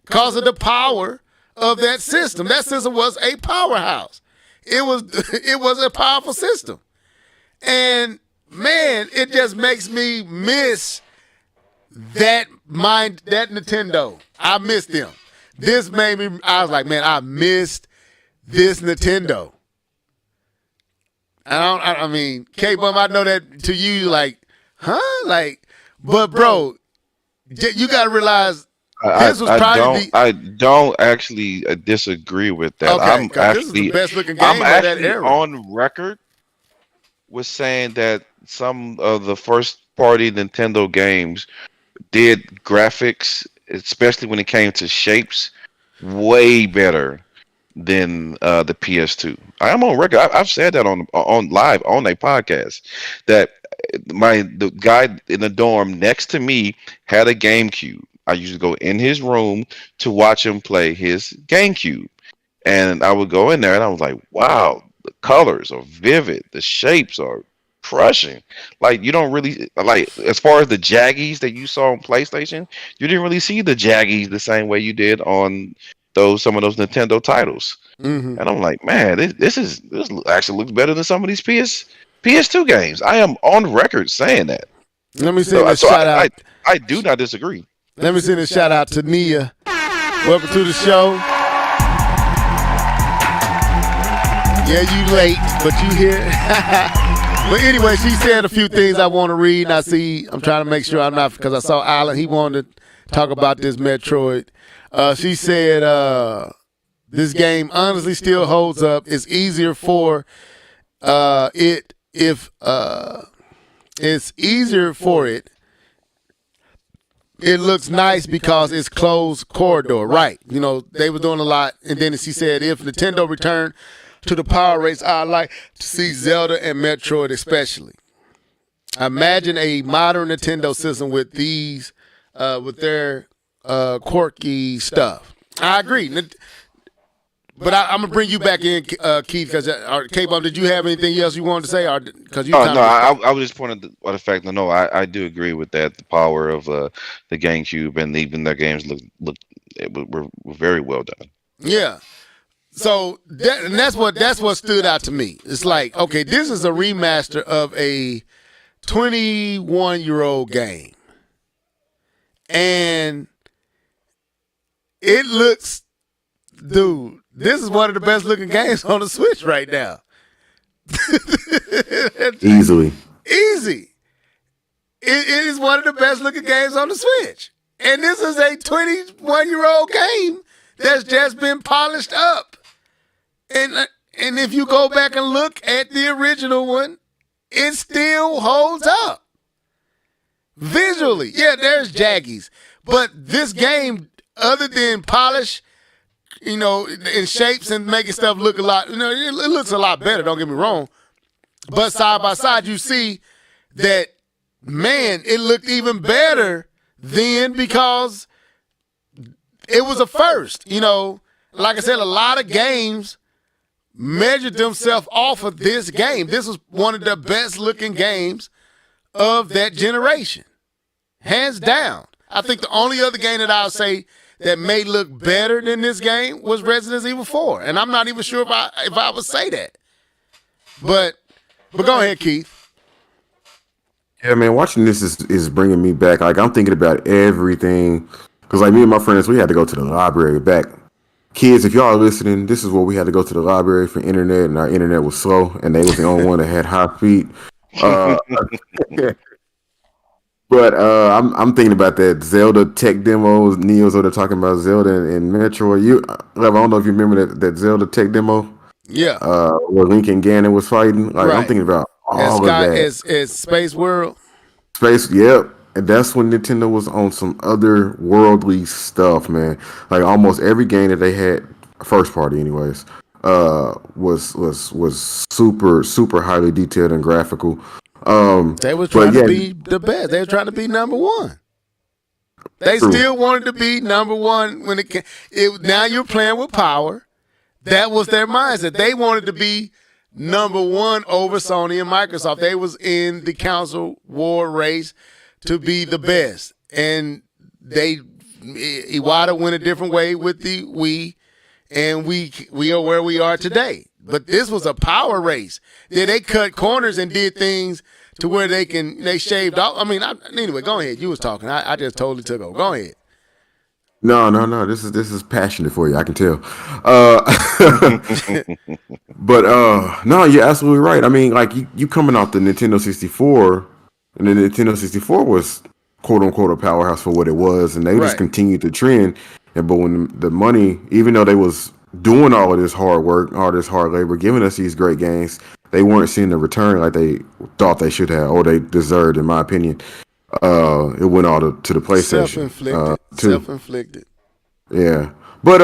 because of the power of that system. That system was a powerhouse. It was a powerful system. And man, it just makes me miss that Nintendo. I miss them. This made me, I was like, man, I missed this Nintendo. I mean, K-Bum, I know that to you, like, huh? Like, but bro, you got to realize this was probably I don't actually disagree with that. Okay, I'm this is the actually, best looking game I'm of that actually era. on record with saying that some of the first party Nintendo games did graphics, especially when it came to shapes, way better than the PS2. I am on record. I've said that on live on a podcast that the guy in the dorm next to me had a GameCube. I used to go in his room to watch him play his GameCube. And I would go in there and I was like, wow, the colors are vivid. The shapes are crushing. Like, you don't really, like, as far as the jaggies that you saw on PlayStation, you didn't really see the jaggies the same way you did on some of those Nintendo titles. Mm-hmm. And I'm like, man, this actually looks better than some of these PS2 games. I am on record saying that. Let me send a shout out. I do not disagree. Let me send a shout out to Nia. Welcome to the show. Yeah, you late, but you here. But anyway, she said a few things I want to read, and I'm trying to make sure I'm not, because I saw Alan, he wanted to talk about this Metroid. She said, this game honestly still holds up. It's easier for it. It looks nice because it's closed corridor. Right. You know, they were doing a lot. And then she said, if Nintendo returned to the power race, I'd like to see Zelda and Metroid especially. Imagine a modern Nintendo system with these, with their quirky stuff. I agree. But I'm gonna bring you back in, Keith, because K-Bum, did you have anything else you wanted to say? Or because you? I was just pointing to the fact that I do agree with that. The power of the GameCube and even their games were very well done. Yeah. So that's what stood out to me. It's like, okay, this is a remaster of a 21-year-old game, and it looks, dude. This is one of the best looking games on the Switch right now. Easily. Easy. It is one of the best looking games on the Switch. And this is a 21-year-old game that's just been polished up. And if you go back and look at the original one, it still holds up. Visually, yeah, there's jaggies. But this game, other than polish, you know, in shapes and making stuff look a lot, you know, it looks a lot better, don't get me wrong. But side by side, you see that, man, it looked even better then because it was a first. You know, like I said, a lot of games measured themselves off of this game. This was one of the best looking games of that generation. Hands down. I think the only other game that I'll say that may look better than this game was Resident Evil 4, and I'm not even sure if I would say that. But go ahead, Keith. Yeah, man, watching this is bringing me back. Like, I'm thinking about everything. Because, like, me and my friends, we had to go to the library back. Kids, if y'all are listening, this is where we had to go to the library for internet, and our internet was slow, and they was the only one that had high speed. But I'm thinking about that Zelda tech demo. Neo's over there talking about Zelda and Metroid. I don't know if you remember that Zelda tech demo. Yeah. Where Link and Ganon was fighting. Like, I'm thinking about all of that. As Space World. Yep. And that's when Nintendo was on some otherworldly stuff, man. Like, almost every game that they had, first party anyways, was super, super highly detailed and graphical. They were trying to be the best. They were trying to be number one. They still wanted to be number one when it came. Now you're playing with power. That was their mindset. They wanted to be number one over Sony and Microsoft. They was in the console war race to be the best. And Iwata went a different way with the Wii, and we are where we are today. But this was a power race. They cut corners and did things to where they shaved off. I mean, anyway, go ahead. You was talking. I just totally took over. Go ahead. No. This is passionate for you. I can tell. But no, you're absolutely right. I mean, like you coming off the Nintendo 64, and the Nintendo 64 was quote unquote a powerhouse for what it was, and they just continued the trend. But when the money, even though they was doing all of this hard work, all this hard labor, giving us these great games, they weren't seeing the return like they thought they should have, or they deserved, in my opinion. It went all to the PlayStation. Self-inflicted. Yeah, but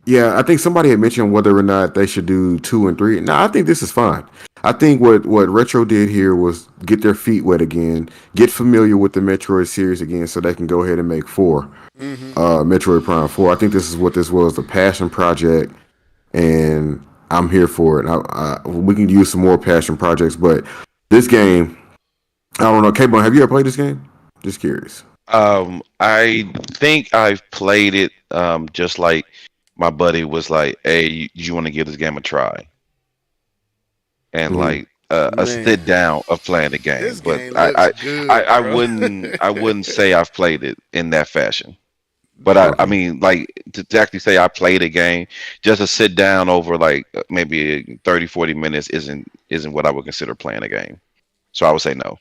yeah, I think somebody had mentioned whether or not they should do 2 and 3. No, I think this is fine. I think what Retro did here was get their feet wet again, get familiar with the Metroid series again, so they can go ahead and make 4. Metroid Prime 4. I think this is what this was, a passion project, and I'm here for it. We can use some more passion projects, but this game, I don't know. K-Bone, have you ever played this game? Just curious. I think I've played it. Just like my buddy was like, "Hey, you want to give this game a try?" And like a sit down of playing the game. This but game I wouldn't say I've played it in that fashion. But I mean, like to actually say I played a game, just to sit down over like maybe 30, 40 minutes isn't what I would consider playing a game. So I would say no.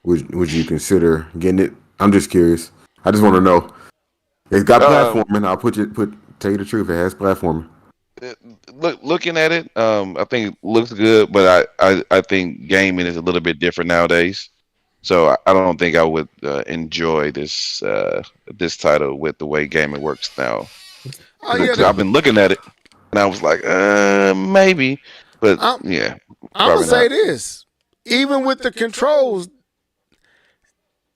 Would you consider getting it? I'm just curious. I just want to know. It's got platforming. I'll tell you the truth. It has platforming. Looking at it, I think it looks good, but I think gaming is a little bit different nowadays. So I don't think I would enjoy this title with the way gaming works now. I've been looking at it, and I was like, maybe, but yeah. I'm gonna say this: even with the controls,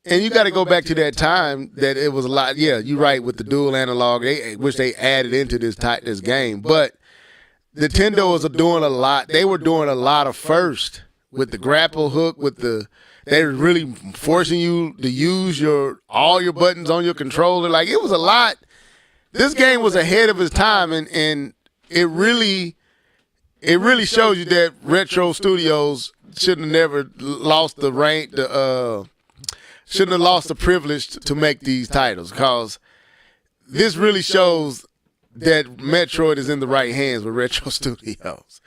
and you got to go back to that time that it was a lot. Yeah, you're right with the dual analog, which they added into this game. But Nintendo was doing a lot. They were doing a lot of first with the grapple hook, they were really forcing you to use all your buttons on your controller. Like, it was a lot. This game was ahead of its time, and it really shows you that Retro Studios should have never lost the rank. Shouldn't have lost the privilege to make these titles, because this really shows that Metroid is in the right hands with Retro Studios.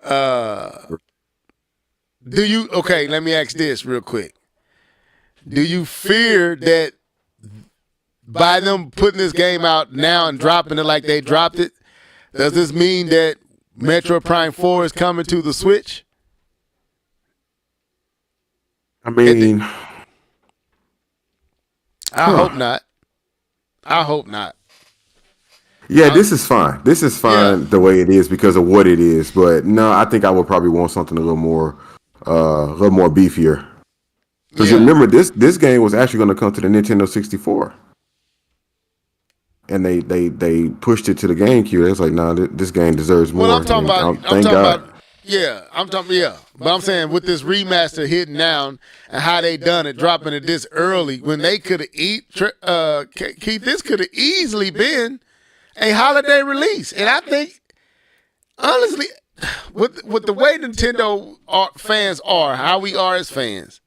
Let me ask this real quick. Do you fear that by them putting this game out now and dropping it like they dropped it, does this mean that Metroid Prime 4 is coming to the Switch? I mean, I hope not. I hope not. Yeah, this is fine. This is fine the way it is because of what it is. But no, I think I would probably want something a little more beefier. Because remember, this game was actually going to come to the Nintendo 64, and they pushed it to the GameCube. It's like, nah, this game deserves more. Well, I'm talking about Yeah, I'm talking. Yeah, but I'm saying with this remaster hitting down and how they done it, dropping it this early when they could have Keith, this could have easily been a holiday release, and I think honestly, with the way Nintendo fans are, how we are as fans,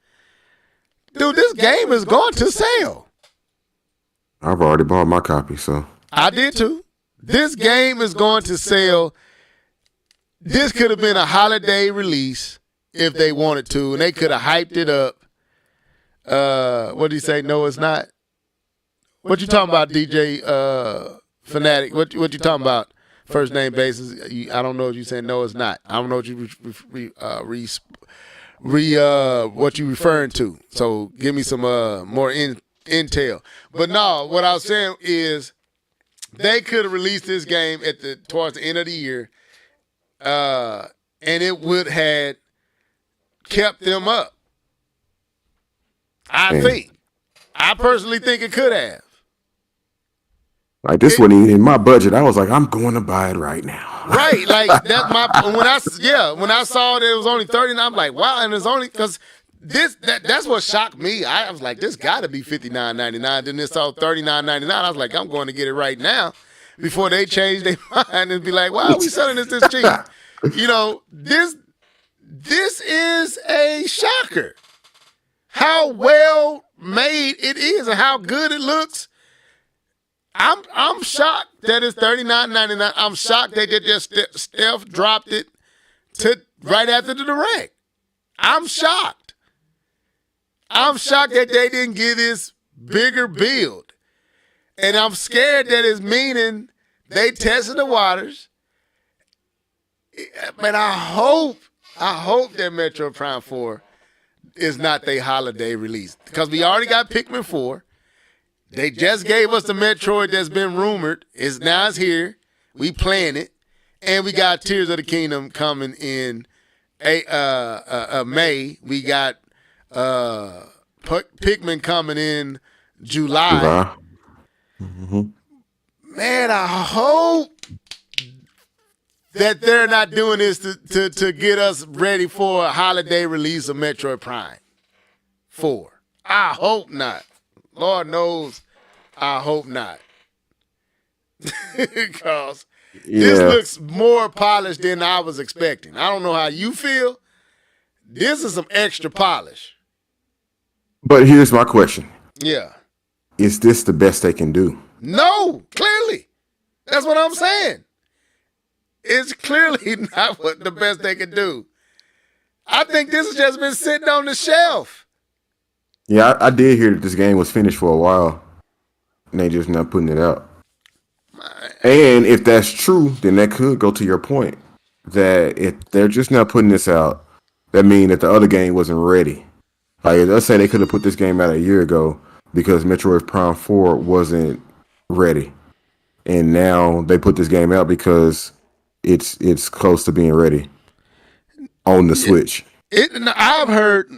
dude, this game is going to sell. I've already bought my copy, so I did too. This game is going to sell. This could have been a holiday release if they wanted to, and they could have hyped it up. What did he say? No, it's not. What you talking about, DJ Fanatic? What you talking about? First name basis. I don't know if you said no, it's not. I don't know what you what you referring to. So give me some more intel. But no, what I was saying is they could have released this game towards the end of the year. And it would have kept them up. I personally think it could have. Like this wasn't even in my budget. I was like, I'm going to buy it right now. Right, like that's when I saw that it was only 30, I'm like, wow, and it's only because that's what shocked me. I was like, this got to be $59.99. Then it saw $39.99. I was like, I'm going to get it right now before they change their mind and be like, why are we selling this cheap? You know, this is a shocker. How well made it is and how good it looks. I'm shocked that it's $39.99. I'm shocked that they just Steph dropped it to right after the direct. I'm shocked. I'm shocked that they didn't get this bigger build. And I'm scared that it's meaning they tested the waters. Man, I hope that Metroid Prime 4 is not their holiday release. Because we already got Pikmin 4. They just gave us the Metroid that's been rumored. It's here. We playing it. And we got Tears of the Kingdom coming in May. We got Pikmin coming in July. Mm-hmm. Man, I hope that they're not doing this to get us ready for a holiday release of Metroid Prime 4. I hope not. Lord knows, I hope not. Because this looks more polished than I was expecting. I don't know how you feel. This is some extra polish. But here's my question. Yeah. Is this the best they can do? No, clearly. That's what I'm saying. It's clearly not the best they can do. I think this has just been sitting on the shelf. Yeah, I did hear that this game was finished for a while, and they just not putting it out. And if that's true, then that could go to your point, that if they're just not putting this out, that means that the other game wasn't ready. Like, let's say they could have put this game out a year ago because Metroid Prime 4 wasn't ready. And now they put this game out because it's close to being ready on the Switch. I've heard,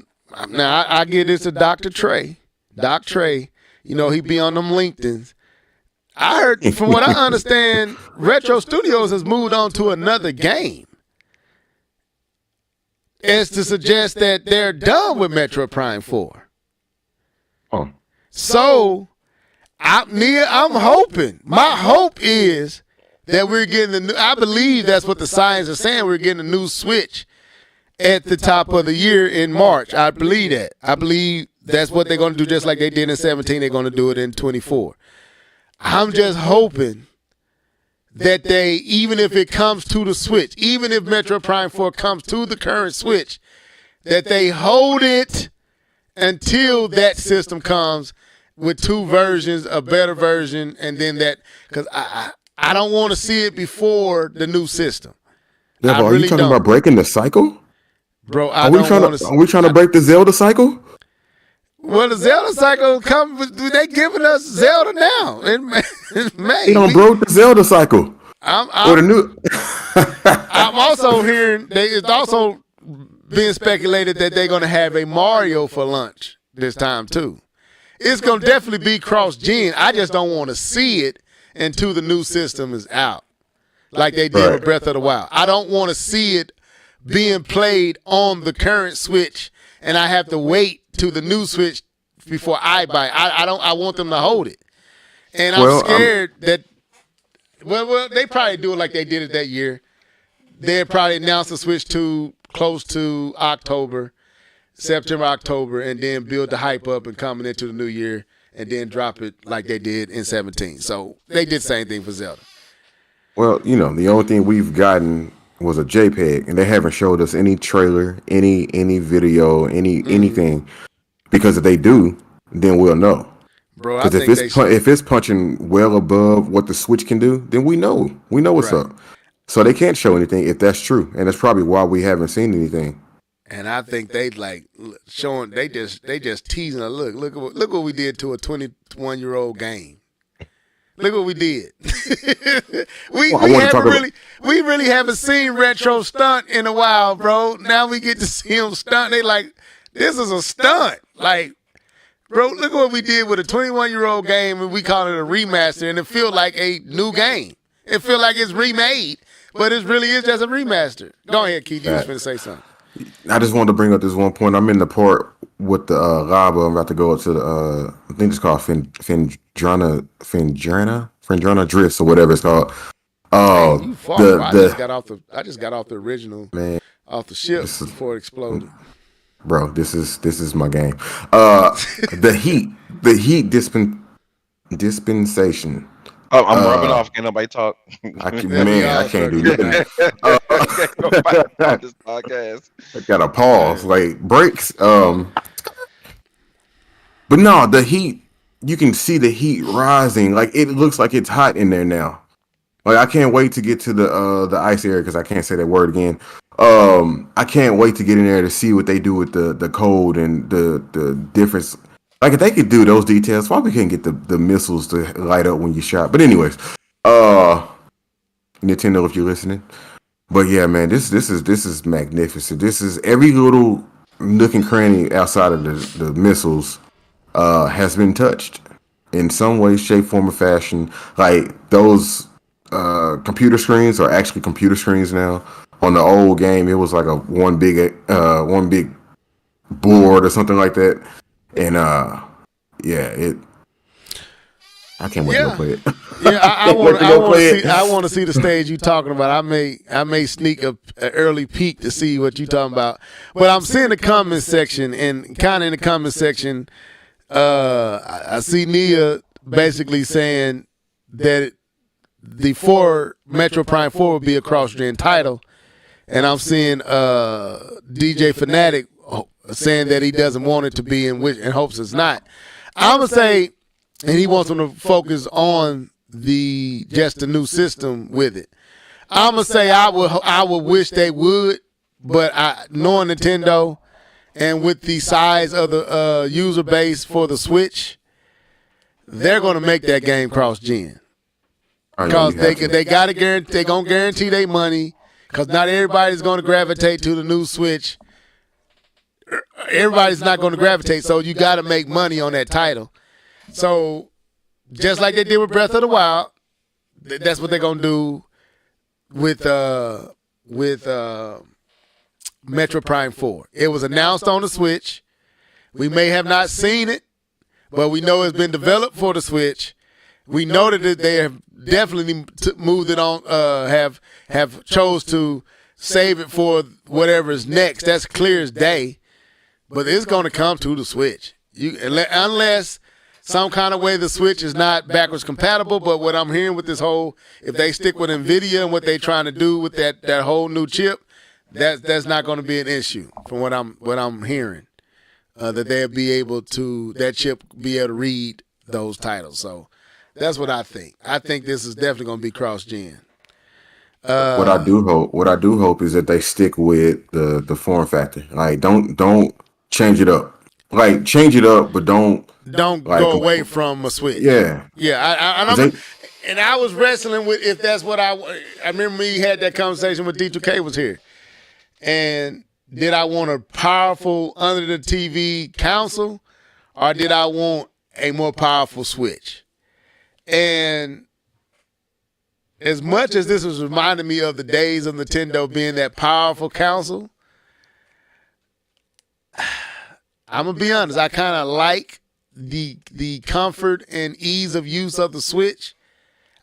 now I give this to Dr. Trey. Doc Trey, you know, he be on them LinkedIn's. I heard, from what I understand, Retro Studios has moved on to another game. As to suggest that they're done with Metroid Prime 4. Oh. So, I'm hoping. My hope is that we're getting I believe that's what the signs are saying. We're getting a new Switch at the top of the year in March. I believe that. I believe that's what they're going to do, just like they did in 17. They're going to do it in 24. I'm just hoping that they, even if it comes to the Switch, even if Metroid Prime 4 comes to the current Switch, that they hold it until that system comes with two versions, a better version, and then that, because I don't want to see it before the new system. Yeah, are you talking about breaking the cycle? Bro, are we trying to break the Zelda cycle? Well, the Zelda cycle they giving us Zelda now in May. They don't broke the Zelda cycle. I'm also hearing it's also being speculated that they're going to have a Mario for lunch this time too. It's going to definitely be cross-gen. I just don't want to see it until the new system is out, like they did with Breath of the Wild. I don't want to see it being played on the current Switch, and I have to wait to the new Switch before I buy. I want them to hold it, and I'm scared that. Well, they probably do it like they did it that year. They'd probably announce the Switch 2 close to September, October, and then build the hype up and coming into the new year, and then drop it like they did in 2017. So they did the same thing for Zelda. Well, the only thing we've gotten was a JPEG, and they haven't showed us any trailer, any video, anything. Because if they do, then we'll know. Bro, because if it's punching well above what the Switch can do, then we know what's up. So they can't show anything if that's true, and that's probably why we haven't seen anything. And I think they showing they just teasing a look what we did to a 21-year-old game. Look what we did. we really haven't seen Retro stunt in a while, bro. Now we get to see him stunt. They like, this is a stunt. Like, bro, look at what we did with a 21-year-old game, and we call it a remaster, and it feel like a new game. It feel like it's remade, but it really is just a remaster. Go ahead, Keith. You was going to say something. I just wanted to bring up this one point. I'm in the port with the lava. I'm about to go to the I think it's called Fendrana Drifts or whatever it's called. Oh, you far, I just got off the original, man, off the ship before it exploded. Bro, this is my game. The heat dispensation. Oh, I'm rubbing off. Can't nobody talk. I can't do nothing. This podcast. I gotta pause, like breaks. But no, the heat. You can see the heat rising. Like it looks like it's hot in there now. Like I can't wait to get to the ice area because I can't say that word again. I can't wait to get in there to see what they do with the cold and the difference. Like if they could do those details, why we can't get the missiles to light up when you shot? But anyways, Nintendo, if you're listening. But yeah, man, this is magnificent. This is every little nook and cranny outside of the missiles has been touched in some way, shape, form, or fashion. Like those computer screens are actually computer screens now. On the old game, it was like one big board or something like that. And I can't wait to go play it. Yeah, I want to see the stage you talking about. I may sneak an early peek to see what you talking about. But I'm seeing the comment section, and kind of in the comment section, I see Nia basically saying that the Metro Prime 4 will be a cross-gen title, and I'm seeing DJ Fanatic saying that he doesn't want it to be and hopes it's not. I'm gonna say, and he wants them to focus on just the new system with it. I'm gonna say I would wish they would, but knowing Nintendo and with the size of the user base for the Switch, they're gonna make that game cross-gen because they gotta guarantee they're gonna guarantee their money because not everybody's gonna gravitate to the new Switch. Everybody's not going to gravitate, so you got to make money on that title. So, just like they did with Breath of the Wild, that's what they're going to do with Metro Prime 4. It was announced on the Switch. We may have not seen it, but we know it's been developed for the Switch. We know that they have definitely moved it on, have chose to save it for whatever is next. That's clear as day. But it's going to come to the Switch. Unless some kind of way the Switch is not backwards compatible. But what I'm hearing with this whole, if they stick with NVIDIA and what they're trying to do with that whole new chip, that's not going to be an issue from what I'm hearing. That they'll be able to, that chip be able to read those titles. So that's what I think. I think this is definitely going to be cross-gen. What I do hope is that they stick with the form factor. Like don't change it up. Like change it up, but don't go away from a Switch. Yeah. And I was wrestling with if that's what I remember. We had that conversation with D2K was here, and did I want a powerful under the TV console, or did I want a more powerful Switch? And as much as this was reminding me of the days of Nintendo being that powerful console, I'm gonna be honest. I kind of like the comfort and ease of use of the Switch.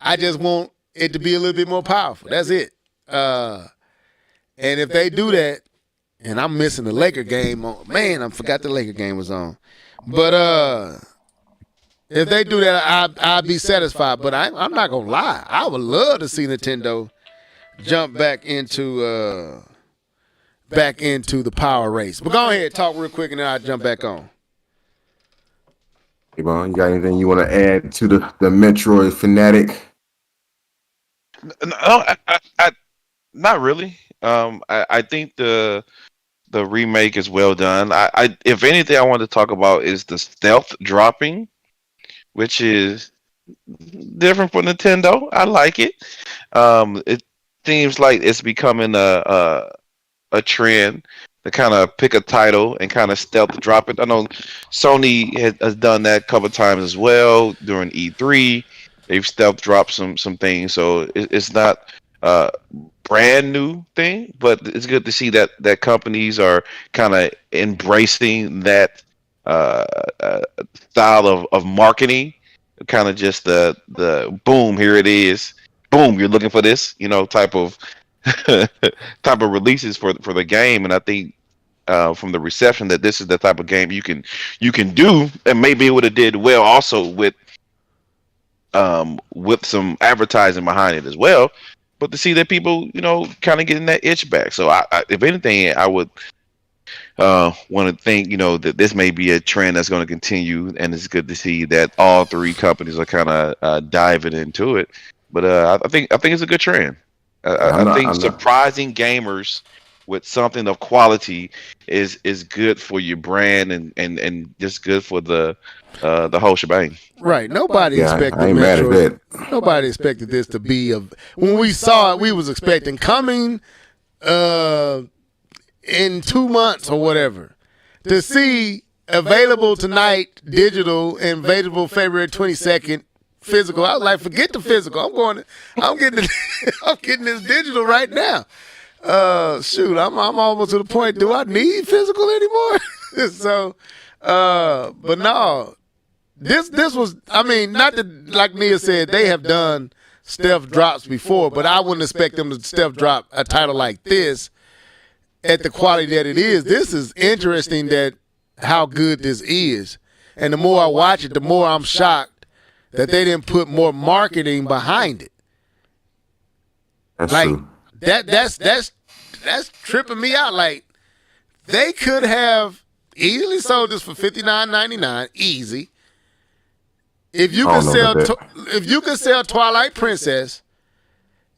I just want it to be a little bit more powerful. That's it. And if they do that, and I'm missing the Laker game on, man, I forgot the Laker game was on. But if they do that, I'll be satisfied. But I'm not gonna lie. I would love to see Nintendo jump back into the power race. But go ahead, talk real quick, and then I'll jump back on. Hey, Bon, you got anything you want to add to the Metroid fanatic? No, I not really. I think the remake is well done. I if anything I want to talk about is the stealth dropping, which is different for Nintendo. I like it. It seems like it's becoming a trend to kind of pick a title and kind of stealth drop it. I know Sony has done that a couple of times as well during E3. They've stealth dropped some things, so it's not a brand new thing, but it's good to see that companies are kind of embracing that style of marketing. Kind of just the boom, here it is, boom, you're looking for this, type of type of releases for the game. And I think from the reception that this is the type of game you can do, and maybe it would have did well also with some advertising behind it as well. But to see that people, kind of getting that itch back. So I if anything, I would want to think, that this may be a trend that's going to continue, and it's good to see that all three companies are kind of diving into it. But I think it's a good trend. I think surprising gamers with something of quality is good for your brand and just good for the whole shebang. Right. Nobody expected I ain't mad at that. Nobody expected this to be when we saw it, we was expecting coming in 2 months or whatever. To see available tonight, digital, and available February 22nd, physical. I was like, forget the physical. I'm getting this digital right now. Shoot, I'm almost to the point. Do I need physical anymore? So, but no, this was. I mean, not that, like Nia said, they have done stealth drops before, but I wouldn't expect them to stealth drop a title like this at the quality that it is. This is interesting that how good this is, and the more I watch it, the more I'm shocked that they didn't put more marketing behind it. That's like true. That's tripping me out. Like, they could have easily sold this for $59.99, easy. If you could sell Twilight Princess,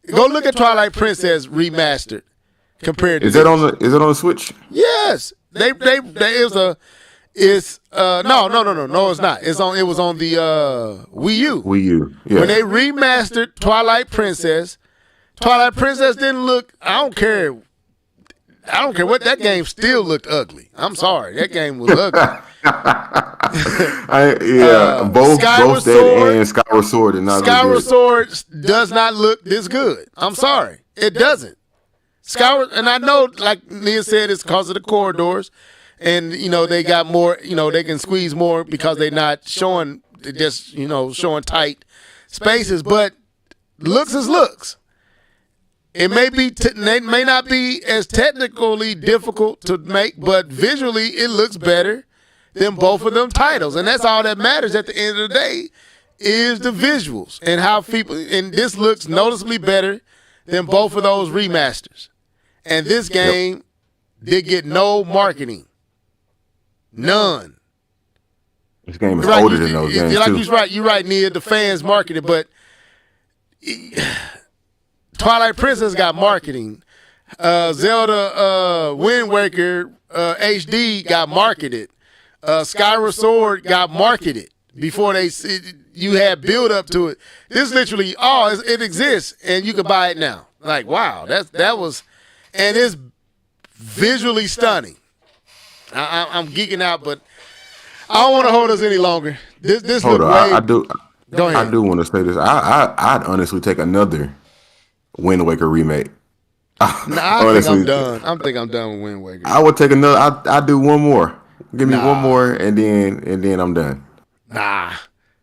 go look at Twilight Princess Remastered compared to is it on the Switch? Yes. No, it's not. It was on the Wii U. Wii U. Yeah. When they remastered Twilight Princess didn't look, I don't care what, that game still looked ugly. I'm sorry. That game was ugly. Both that and Skyward Sword did not Skyward look good. Sword does not look this good. I'm sorry. It doesn't. Skyward, and I know, like Nia said, it's because of the corridors, and they got more, they can squeeze more because they're not showing, showing tight spaces. But looks is looks. It may may not be as technically difficult to make, but visually it looks better than both of them titles, and that's all that matters at the end of the day is the visuals and how people. And this looks noticeably better than both of those remasters. And this game did get no marketing, none. This game is older than those games too. You're right, Nia. The fans marketed, but Twilight Princess got marketing. Zelda Wind Waker HD got marketed. Skyward Sword got marketed before you had build up to it. This literally, it exists and you can buy it now. Like, wow, that was, and it's visually stunning. I'm geeking out, but I don't want to hold us any longer. This Hold on, I do. Go ahead. I do want to say this. I'd honestly take another Wind Waker remake. Nah, I think I'm done. I think I'm done with Wind Waker. I would take another. I do one more. Give me one more, and then I'm done. Nah,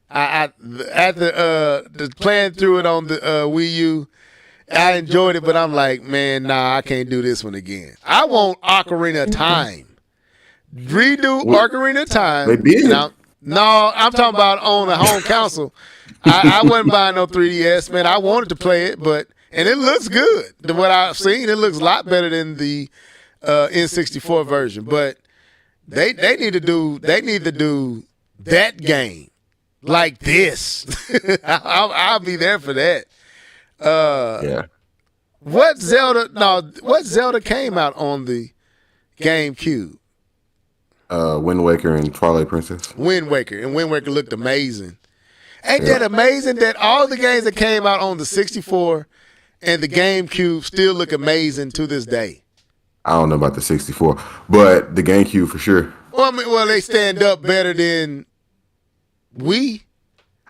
after playing through it on the Wii U, I enjoyed it, but I'm like, man, nah, I can't do this one again. I want Ocarina of Time. Redo Ocarina of Time. They did. No, I'm talking about on the home console. I wasn't buying no 3DS, man. I wanted to play it, and it looks good. What I've seen, it looks a lot better than the N64 version. But they need to do that game like this. I'll be there for that. Yeah. What Zelda came out on the GameCube? Wind Waker and Twilight Princess. Wind Waker looked amazing. Ain't that amazing that all the games that came out on the 64 and the GameCube still look amazing to this day? I don't know about the 64, but the GameCube for sure. Well, they stand up better than Wii.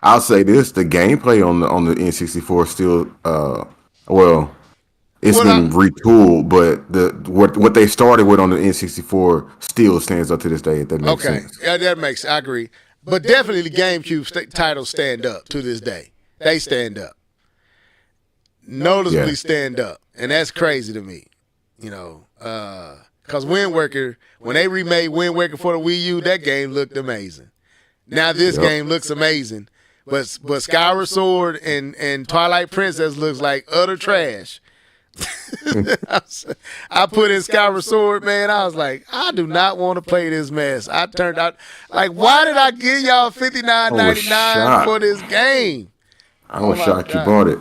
I'll say this: the gameplay on the N64 still, it's been retooled, but what they started with on the N64 still stands up to this day. If that makes sense. Yeah, that makes. I agree. But definitely the GameCube titles stand up to this day. They stand up. Noticeably stand up. And that's crazy to me. You know, because Wind Waker, when they remade Wind Waker for the Wii U, that game looked amazing. Now this game looks amazing. But Skyward Sword and Twilight Princess looks like utter trash. I put in Skyward Sword, man. I was like, I do not want to play this mess. I turned out like, why did I give y'all $59.99 for this game? I was shocked you bought it.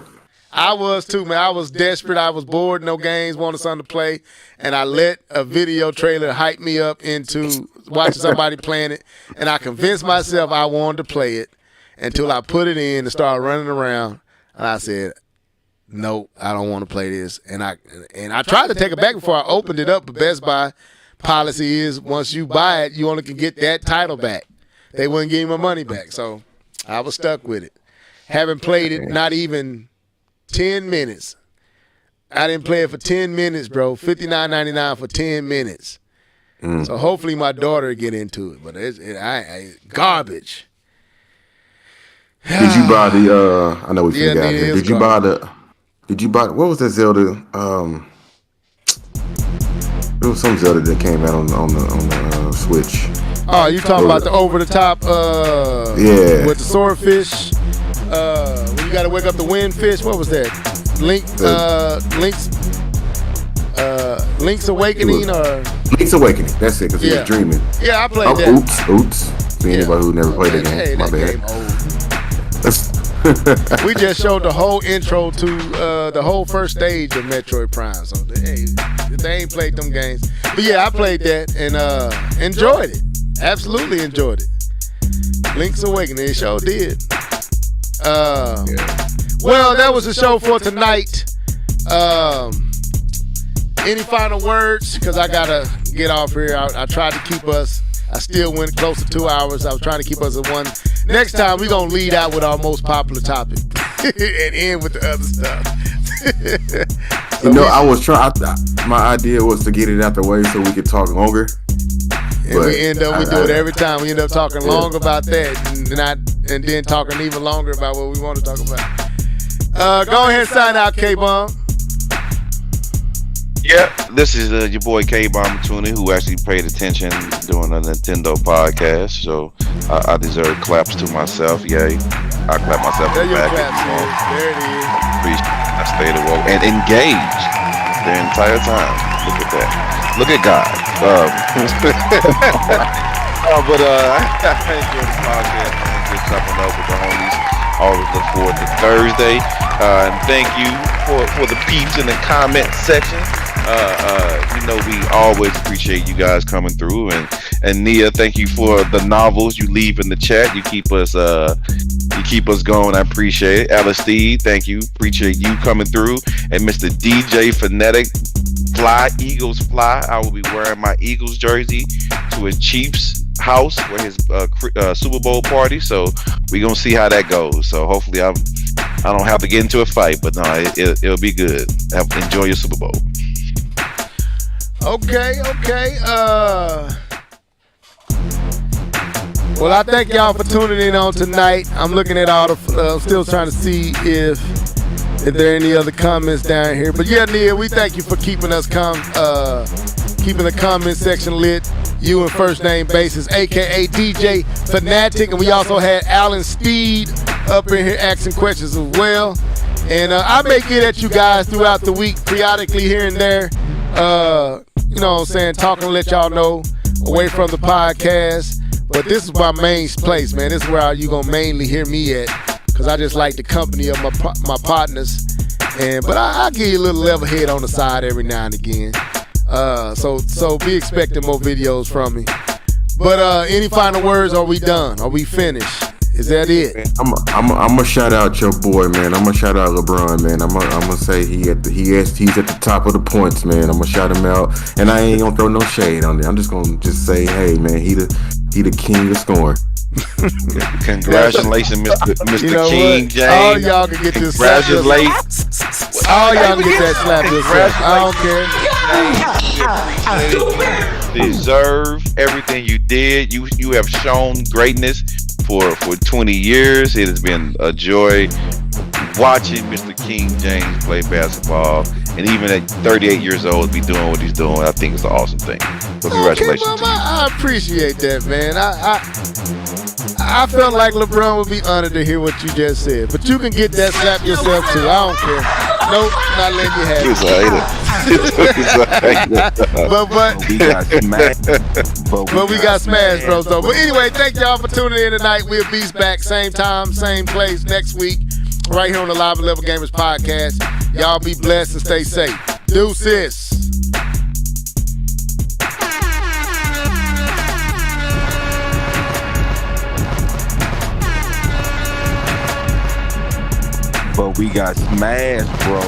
I was too, man. I was desperate. I was bored. No games. Wanted something to play, and I let a video trailer hype me up into watching somebody playing it, and I convinced myself I wanted to play it until I put it in and started running around, and I said, nope, I don't want to play this. And I tried to take it back before I opened it up, but Best Buy policy is once you buy it, you only can get that title back. They wouldn't give me my money back, so I was stuck with it. Haven't played it not even 10 minutes. I didn't play it for 10 minutes, bro. $59.99 for 10 minutes. So hopefully my daughter will get into it, but it's garbage. Did you buy the? I know we forgot here. Did you buy the? Did you buy? What was that Zelda? It was some Zelda that came out on the Switch. Oh, you talking about the over the top? Yeah. With the swordfish. When you got to wake up the windfish. What was that? Link's Awakening or? Link's Awakening. That's it. Because he was dreaming. Yeah, I played that. Oops. For anybody who never played that game, hey, my bad. Game old. We just showed the whole intro to the whole first stage of Metroid Prime. So they ain't played them games. But yeah, I played that and enjoyed it. Absolutely enjoyed it. Link's Awakening, it sure did. Well, that was the show for tonight. Any final words? Because I gotta get off here. I tried to keep us. I still went close to 2 hours. I was trying to keep us at one. Next time, we're going to lead out with our most popular topic and end with the other stuff. So I was trying. My idea was to get it out the way so we could talk longer. And we do it every time. We end up talking long about that and then talking even longer about what we want to talk about. Go ahead and sign out, K-Bomb. Yeah, this is your boy K-Bomb Tuna, who actually paid attention during the Nintendo podcast. So I deserve claps to myself. Yay. I clap myself in the back. There it is. I stayed awoke and engaged the entire time. Look at that. Look at God. But I enjoyed the podcast, man. Just chopping up with the homies. Always look forward to Thursday. And thank you for the peeps in the comment section. We always appreciate you guys coming through, and Nia, thank you for the novels you leave in the chat. You keep us going. I appreciate it. LSD, thank you. Appreciate you coming through. And Mr. DJ Phonetic, Fly Eagles Fly. I will be wearing my Eagles jersey to his Chiefs house for his Super Bowl party. So we're gonna see how that goes. So hopefully I'm I don't have to get into a fight, but no, it'll be good. Enjoy your Super Bowl. Okay. Well, I thank y'all for tuning in on tonight. I'm looking at all the. Still trying to see if there are any other comments down here. But yeah, Nia, we thank you for keeping us keeping the comment section lit. You and First Name Basis, aka DJ Fanatic, and we also had Alan Steed up in here asking questions as well. And I may get at you guys throughout the week, periodically here and there. You know what I'm saying, talking to let y'all know away from the podcast. But this is my main place, man. This is where you gonna mainly hear me at, because I just like the company of my partners. But I give you a little level head on the side every now and again. So be expecting more videos from me. But any final words? Are we done? Are we finished? Is that it? I'm gonna shout out your boy, man. I'm gonna shout out LeBron, man. I'm gonna say he's at the top of the points, man. I'm gonna shout him out, and I ain't gonna throw no shade on it. I'm just gonna say, hey, man, he the king of scoring. Congratulations, Mr. You know King what? James. All y'all can get this. Congratulations. All y'all can get that slap yourself. I don't care. Deserve everything you did. You have shown greatness for 20 years. It has been a joy watching Mr. King James play basketball, and even at 38 years old, be doing what he's doing. I think it's an awesome thing. So congratulations to you. I appreciate that, man. I felt like LeBron would be honored to hear what you just said, but you can get that slap yourself too. I don't care. Nope, not letting you have it. But we got smashed, bro. So, but anyway, thank y'all for tuning in tonight. We'll be back same time, same place next week, right here on the Live and Level Gamers podcast. Y'all be blessed and stay safe. Deuces. But we got smashed, bro.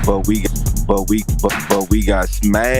But we got smashed.